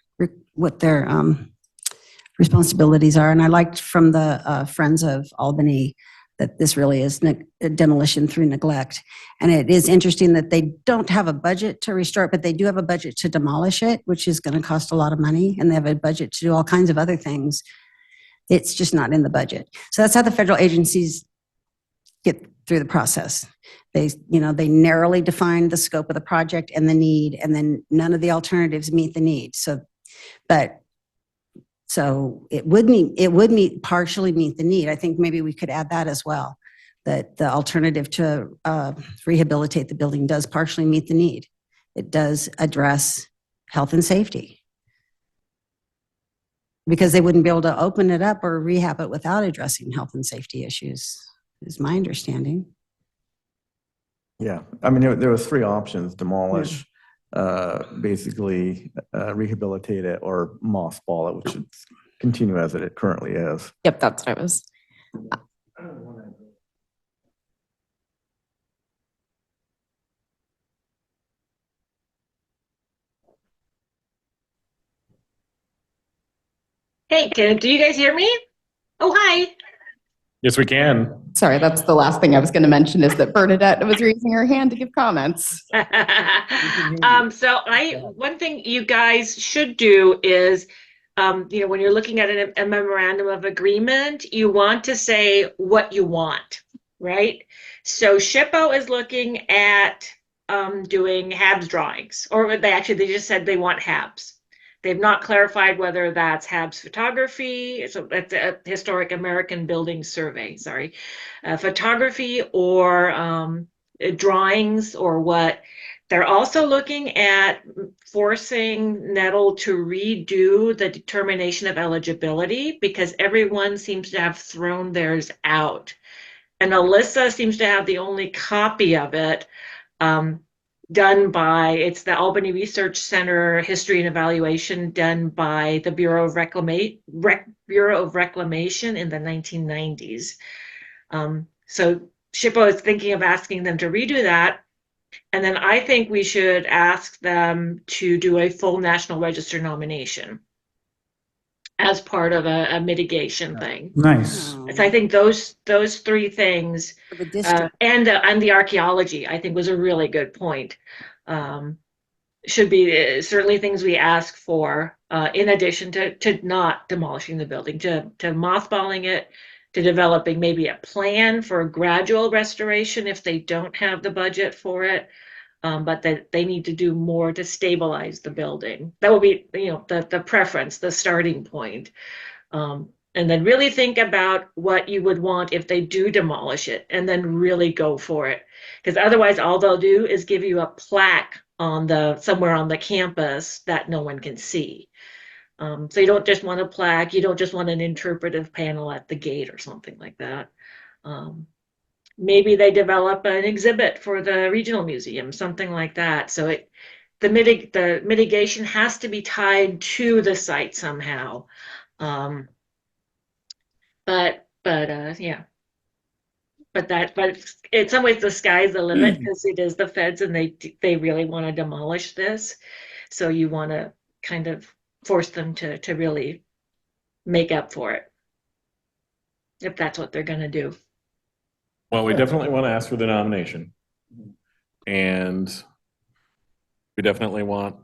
responsibilities are. And I liked from the Friends of Albany that this really is demolition through neglect. And it is interesting that they don't have a budget to restore it, but they do have a budget to demolish it, which is going to cost a lot of money. And they have a budget to do all kinds of other things. It's just not in the budget. So that's how the federal agencies get through the process. They narrowly define the scope of the project and the need, and then none of the alternatives meet the need. So it would partially meet the need. I think maybe we could add that as well, that the alternative to rehabilitate the building does partially meet the need. It does address health and safety. Because they wouldn't be able to open it up or rehab it without addressing health and safety issues, is my understanding.
Yeah, I mean, there was 3 options: demolish, basically rehabilitate it, or mothball it, which should continue as it currently is.
Yep, that's what I was.
Hey, do you guys hear me? Oh, hi.
yes, we can.
Sorry, that's the last thing I was going to mention is that Bernadette was raising her hand to give comments.
One thing you guys should do is, when you're looking at a memorandum of agreement, you want to say what you want, right? So SHPO is looking at doing HABs drawings, or they just said they want HABs. They've not clarified whether that's HABs photography, so that's a historic American building survey, photography or drawings or what. They're also looking at forcing Nettle to redo the determination of eligibility because everyone seems to have thrown theirs out. And Alyssa seems to have the only copy of it. Done by, it's the Albany Research Center History and Evaluation done by the Bureau of Reclamation in the 1990s. So SHPO is thinking of asking them to redo that. And then I think we should ask them to do a full National Register nomination as part of a mitigation thing.
Nice.
So I think those 3 things,
For the district.
and the archaeology, I think was a really good point. Should be certainly things we ask for, in addition to not demolishing the building, to mothballing it, to developing maybe a plan for a gradual restoration if they don't have the budget for it. But that they need to do more to stabilize the building. That will be, the preference, the starting point. And then really think about what you would want if they do demolish it, and then really go for it. Because otherwise, all they'll do is give you a plaque somewhere on the campus that no one can see. So you don't just want a plaque. You don't just want an interpretive panel at the gate or something like that. Maybe they develop an exhibit for the regional museum, something like that. So the mitigation has to be tied to the site somehow. But in some ways the sky's the limit because it is the feds and they really want to demolish this. So you want to kind of force them to really make up for it, if that's what they're going to do.
Well, we definitely want to ask for the nomination. And we definitely want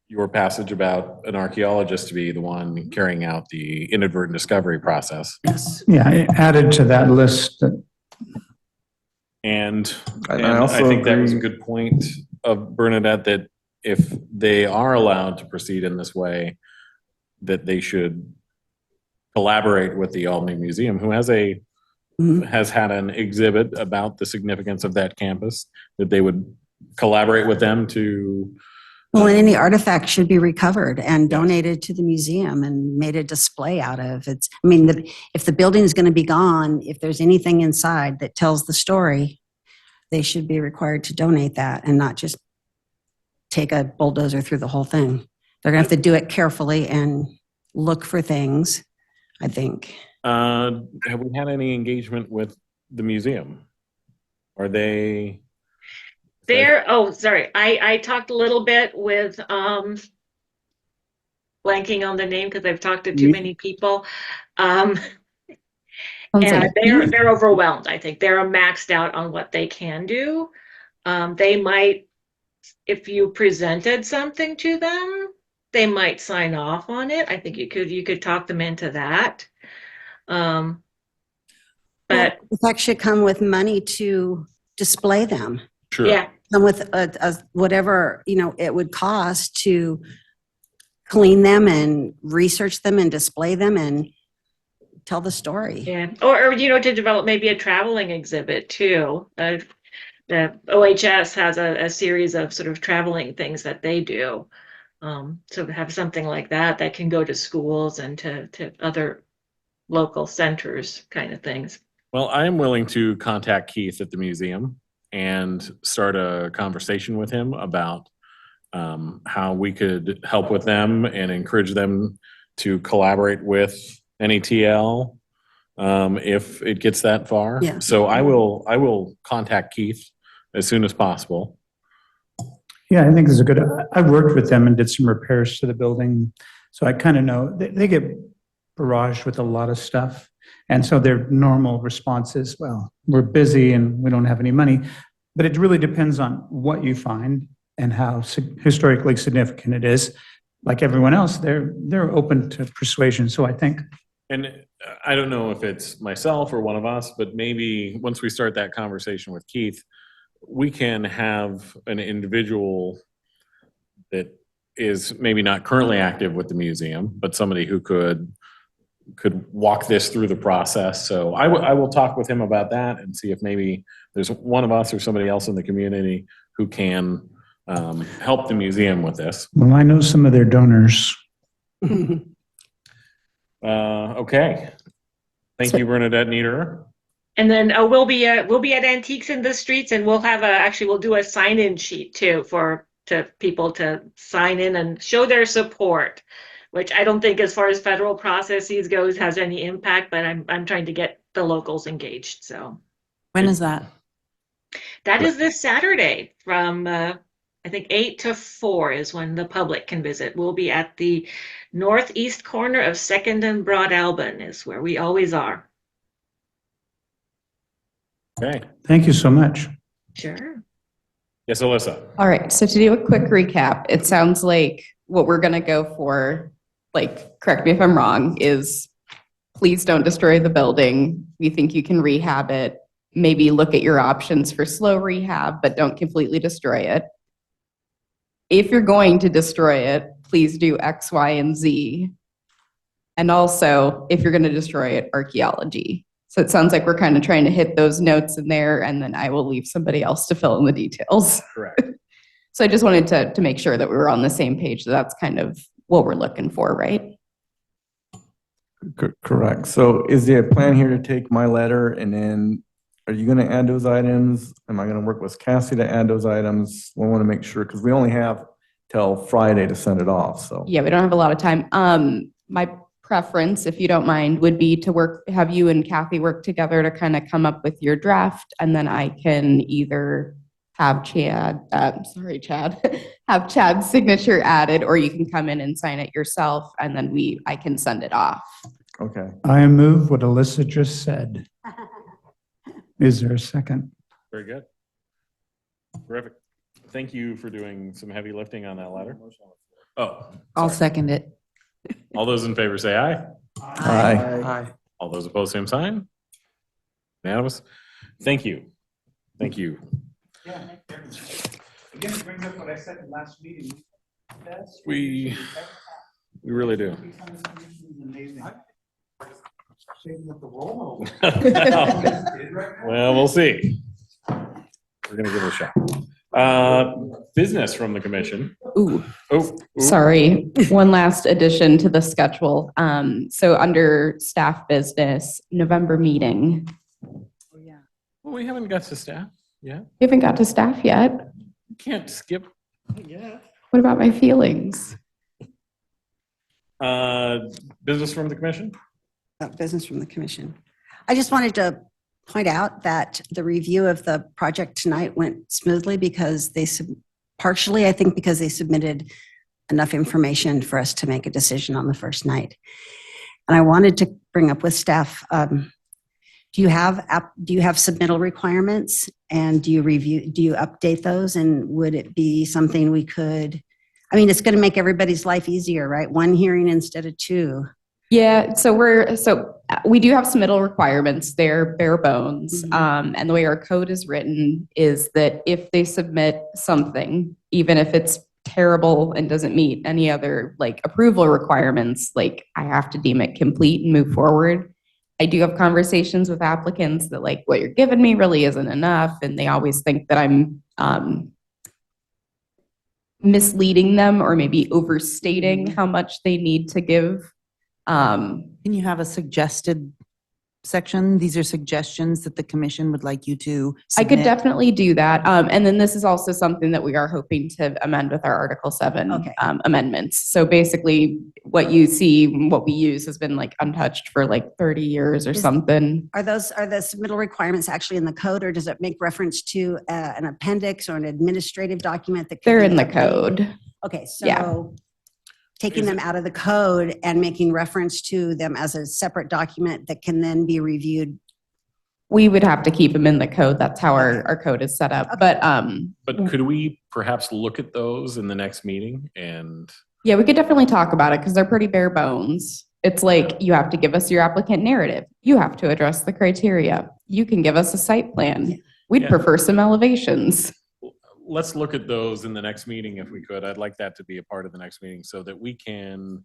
your passage about an archaeologist to be the one carrying out the inadvertent discovery process.
Yes.
Yeah, added to that list.
And
I
I think that was a
agree.
good point of Bernadette, that if they are allowed to proceed in this way, that they should collaborate with the Albany Museum, who has had an exhibit about the significance of that campus, that they would collaborate with them to.
Well, and any artifact should be recovered and donated to the museum and made a display out of. If the building is going to be gone, if there's anything inside that tells the story, they should be required to donate that and not just take a bulldozer through the whole thing. They're gonna have to do it carefully and look for things, I think.
Have we had any engagement with the museum? Are they?
Sorry, I talked a little bit with, blanking on the name because I've talked to too many people.
Sounds
And
like-
they're overwhelmed, I think. They're maxed out on what they can do. They might, if you presented something to them, they might sign off on it. I think you could talk them into that. But
That should come with money to display them.
Sure.
yeah,
Come with whatever, it would cost to clean them and research them and display them and tell the story.
yeah. Or to develop maybe a traveling exhibit too. The OHS has a series of sort of traveling things that they do. So have something like that can go to schools and to other local centers kind of things.
Well, I am willing to contact Keith at the museum and start a conversation with him about how we could help with them and encourage them to collaborate with NETL if it gets that far.
Yeah.
So I will contact Keith as soon as possible.
Yeah, I think this is a good, I worked with them and did some repairs to the building. So I kind of know, they get barraged with a lot of stuff. And so their normal response is, well, we're busy and we don't have any money. But it really depends on what you find and how historically significant it is. Like everyone else, they're open to persuasion. So I think.
And I don't know if it's myself or one of us, but maybe once we start that conversation with Keith, we can have an individual that is maybe not currently active with the museum, but somebody who could walk this through the process. So I will talk with him about that and see if maybe there's one of us or somebody else in the community who can help the museum with this.
Well, I know some of their donors.
Okay. Thank you, Bernadette Nieder.
And then we'll be at Antiques in the Streets, and we'll have we'll do a sign-in sheet too to people to sign in and show their support, which I don't think as far as federal processes goes has any impact, but I'm trying to get the locals engaged. So
When is that?
that is this Saturday from I think 8 to 4 is when the public can visit. We'll be at the northeast corner of 2nd and Broad Albany is where we always are.
Okay.
Thank you so much.
Sure.
Yes, Alyssa.
All right, so to do a quick recap, it sounds like what we're gonna go for, like, correct me if I'm wrong, is please don't destroy the building. We think you can rehab it. Maybe look at your options for slow rehab, but don't completely destroy it. If you're going to destroy it, please do X, Y, and Z. And also, if you're gonna destroy it, archaeology. So it sounds like we're kind of trying to hit those notes in there, and then I will leave somebody else to fill in the details.
Correct.
So I just wanted to make sure that we were on the same page. That's kind of what we're looking for, right?
Correct. So is there a plan here to take my letter and then are you going to add those items? Am I going to work with Cassie to add those items? We want to make sure because we only have till Friday to send it off. So
Yeah, we don't have a lot of time. My preference, if you don't mind, would be to have you and Kathy work together to kind of come up with your draft, and then I can either have Chad, have Chad's signature added, or you can come in and sign it yourself, and then I can send it off.
okay.
I move what Alyssa just said. Is there a second?
Very good. Terrific. Thank you for doing some heavy lifting on that letter. Oh,
I'll
sorry.
second it.
All those in favor say aye.
Aye.
Hi.
All those opposed, same sign. Unanimous. Thank you. Thank you.
Yeah. Again, it brings up what I said in last meeting.
We really do. Well, we'll see. We're gonna give it a shot. Business from the commission.
Ooh.
Oh,
Sorry, one last addition to the schedule. So under staff business, November meeting.
well, we haven't got to staff yet.
We haven't got to staff yet.
You can't skip Yeah.
What about my feelings?
Business from the commission?
Business from the commission. I just wanted to point out that the review of the project tonight went smoothly because partially, I think, because they submitted enough information for us to make a decision on the first night. And I wanted to bring up with staff, do you have submittal requirements, and do you update those? And would it be something we could, I mean, it's going to make everybody's life easier, right? One hearing instead of two.
Yeah, so we do have submittal requirements. They're bare bones. And the way our code is written is that if they submit something, even if it's terrible and doesn't meet any other like approval requirements, like I have to deem it complete and move forward. I do have conversations with applicants that like what you're giving me really isn't enough, and they always think that I'm misleading them or maybe overstating how much they need to give.
Can you have a suggested section? These are suggestions that the commission would like you to
I could
submit.
definitely do that. And then this is also something that we are hoping to amend with our Article 7 amendments. So basically what you see, what we use has been like untouched for like 30 years or something.
Are the submittal requirements actually in the code, or does it make reference to an appendix or an administrative document that could
They're
be
in the
updated?
code.
Okay, so
Yeah.
taking them out of the code and making reference to them as a separate document that can then be reviewed.
We would have to keep them in the code. That's how our code is set up.
Okay.
But
could we perhaps look at those in the next meeting? And
yeah, we could definitely talk about it because they're pretty bare bones. It's like you have to give us your applicant narrative. You have to address the criteria. You can give us a site plan. We'd prefer some elevations.
let's look at those in the next meeting if we could. I'd like that to be a part of the next meeting so that we can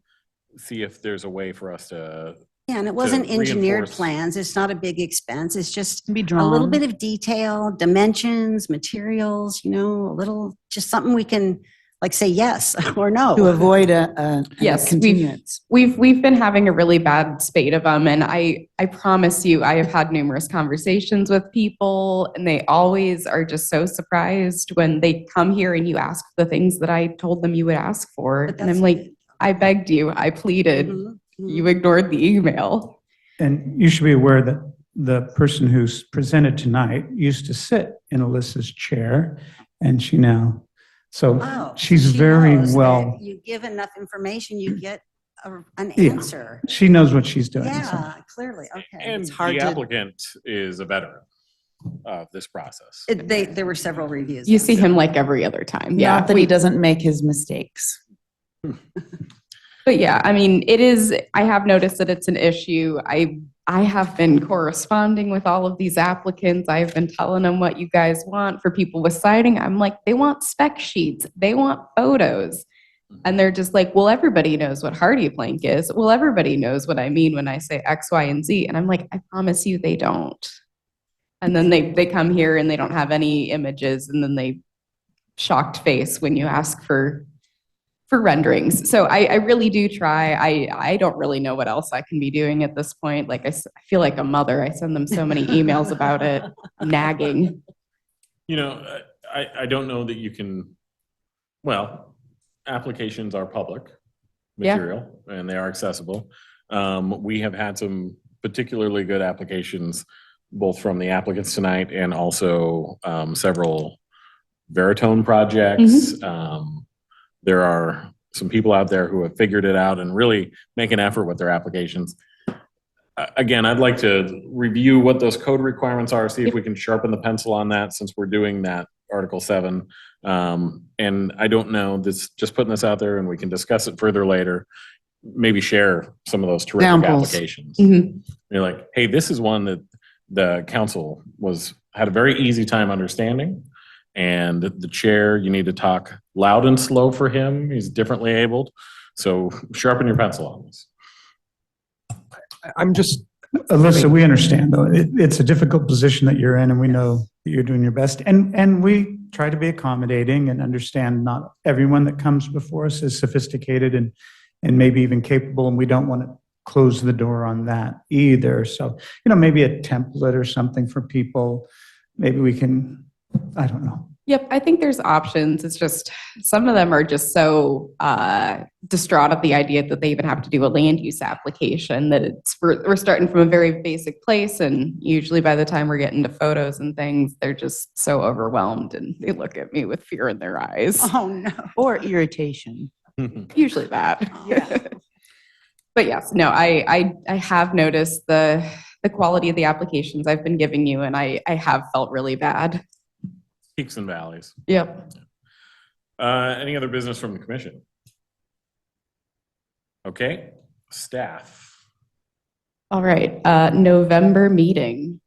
see if there's a way for us to.
Yeah, and it wasn't engineered
reinforce.
plans. It's not a big expense. It's just
Be
a
drawn.
little bit of detail, dimensions, materials, a little, just something we can like say yes or no.
To avoid a
Yes,
continuance.
We've been having a really bad spate of them, and I promise you, I have had numerous conversations with people, and they always are just so surprised when they come here and you ask the things that I told them you would ask for,
But
and I'm
that's-
like, I begged you, I pleaded,
Mhm, mhm.
you ignored the email.
And you should be aware that the person who's presented tonight used to sit in Alyssa's chair, and she now, so
Oh,
she's
she
very
knows that
well,
You give enough information, you get an
Yeah.
answer.
she knows what she's doing. so.
Yeah, clearly, okay.
And
hard
the
to-
applicant is a veteran of this process.
There were several reviews.
You see him like every other time. Yeah,
Not that he doesn't make his mistakes.
But yeah, I mean, I have noticed that it's an issue. I have been corresponding with all of these applicants. I've been telling them what you guys want for people with siding. I'm like, they want spec sheets. They want photos. And they're just like, well, everybody knows what hardy plank is. Well, everybody knows what I mean when I say X, Y, and Z. And I'm like, I promise you they don't. And then they come here and they don't have any images. And then they shocked face when you ask for renderings. So I really do try. I don't really know what else I can be doing at this point. Like I feel like a mother. I send them so many emails about it, nagging.
I don't know that you can, well, applications are public
Yeah.
material and they are accessible. We have had some particularly good applications, both from the applicants tonight and also several Veritone projects. There are some people out there who have figured it out and really make an effort with their applications. Again, I'd like to review what those code requirements are, see if we can sharpen the pencil on that since we're doing that Article 7. And I don't know, just putting this out there and we can discuss it further later, maybe share some of those terrific
Examples.
applications.
Mhm.
You're like, hey, this is one that the council had a very easy time understanding. And the chair, you need to talk loud and slow for him. He's differently abled. So sharpen your pencil on this.
I'm just,
Alyssa, we understand though, it's a difficult position that you're in and we know that you're doing your best. And we try to be accommodating and understand not everyone that comes before us is sophisticated and maybe even capable, and we don't want to close the door on that either. So, maybe a template or something for people. Maybe we can, I don't know.
Yep, I think there's options. It's just some of them are just so distraught at the idea that they even have to do a land use application that we're starting from a very basic place, and usually by the time we're getting to photos and things, they're just so overwhelmed and they look at me with fear in their eyes.
Oh, no.
Or irritation.
Usually that.
Yeah.
But yes, no, I have noticed the quality of the applications I've been giving you, and I have felt really bad.
Peaks and valleys.
Yep.
Any other business from the commission? Okay, staff.
All right, November meeting.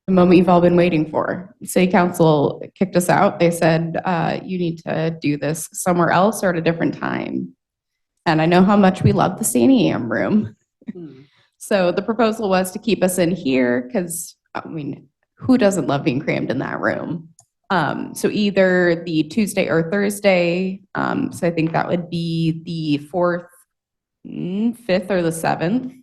The moment you've all been waiting for. City Council kicked us out. They said, you need to do this somewhere else or at a different time. And I know how much we love the Sandy Am room. So the proposal was to keep us in here because, I mean, who doesn't love being crammed in that room? So either the Tuesday or Thursday. So I think that would be the 4th, 5th, or the 7th.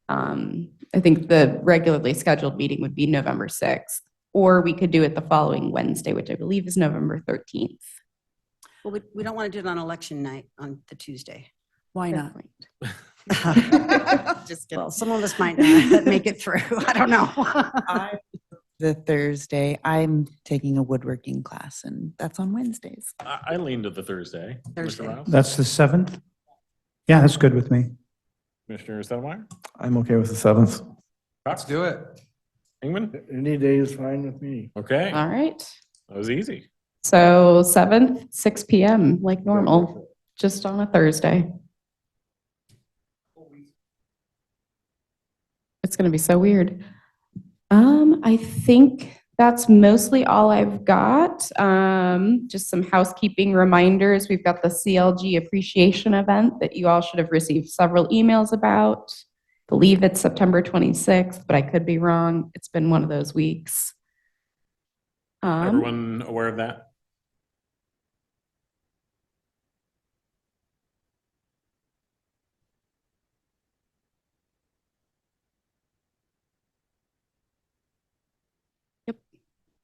I think the regularly scheduled meeting would be November 6th, or we could do it the following Wednesday, which I believe is November 13th.
Well, we don't want to do it on election night on the Tuesday.
Why not?
Just kidding. Well, some of us might not make it through. I don't know.
The Thursday, I'm taking a woodworking class, and that's on Wednesdays.
I lean to the Thursday.
Thursday.
Mr. Rouse?
That's the 7th? Yeah, that's good with me.
Commissioner Settlemyre?
I'm okay with the 7th.
Let's do it.
Ingman?
Any day is fine with me.
Okay,
All right.
that was easy.
So 7th, 6 p.m. like normal, just on a Thursday. It's going to be so weird. I think that's mostly all I've got. Just some housekeeping reminders. We've got the CLG appreciation event that you all should have received several emails about. I believe it's September 26th, but I could be wrong. It's been one of those weeks.
Everyone aware of that?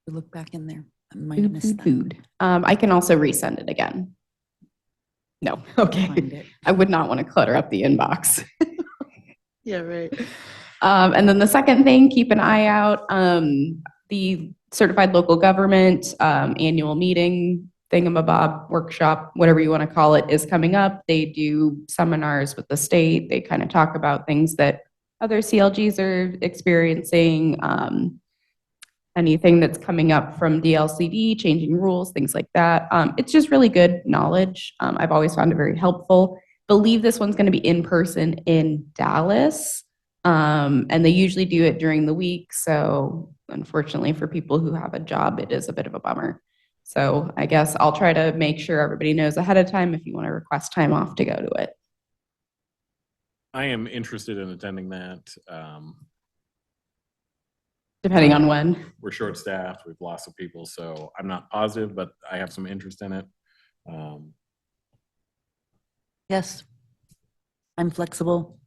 We look back in there. I might have missed that.
Food. I can also resend it again. No, okay.
Find it.
I would not want to clutter up the inbox.
Yeah, right.
And then the second thing, keep an eye out. The certified local government annual meeting, thingamabob, workshop, whatever you want to call it, is coming up. They do seminars with the state. They kind of talk about things that other CLGs are experiencing, anything that's coming up from DLCD, changing rules, things like that. It's just really good knowledge. I've always found it very helpful. Believe this one's going to be in person in Dallas. And they usually do it during the week. So unfortunately for people who have a job, it is a bit of a bummer. So I guess I'll try to make sure everybody knows ahead of time if you want to request time off to go to it.
I am interested in attending that.
Depending on when.
We're short-staffed, we've lost some people, so I'm not positive, but I have some interest in it.
Yes. I'm flexible.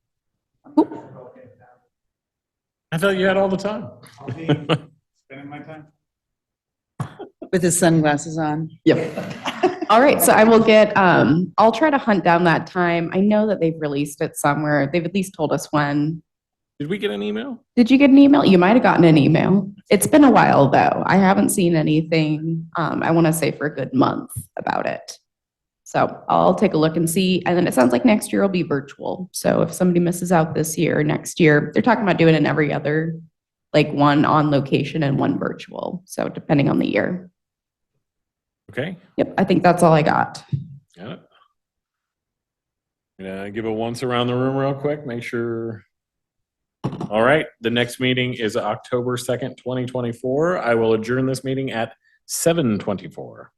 I thought you had all the time.
Spending my time.
With his sunglasses on.
Yep. All right, so I will get, I'll try to hunt down that time. I know that they've released it somewhere. They've at least told us when.
Did we get an email?
Did you get an email? You might have gotten an email. It's been a while though. I haven't seen anything, I want to say for a good month about it. So I'll take a look and see. And then it sounds like next year will be virtual. So if somebody misses out this year, next year, they're talking about doing it in every other, like one on location and one virtual. So depending on the year.
Okay,
Yep, I think that's all I got.
got it. Give it once around the room real quick, make sure. All right, the next meeting is October 2nd, 2024. I will adjourn this meeting at 7:24.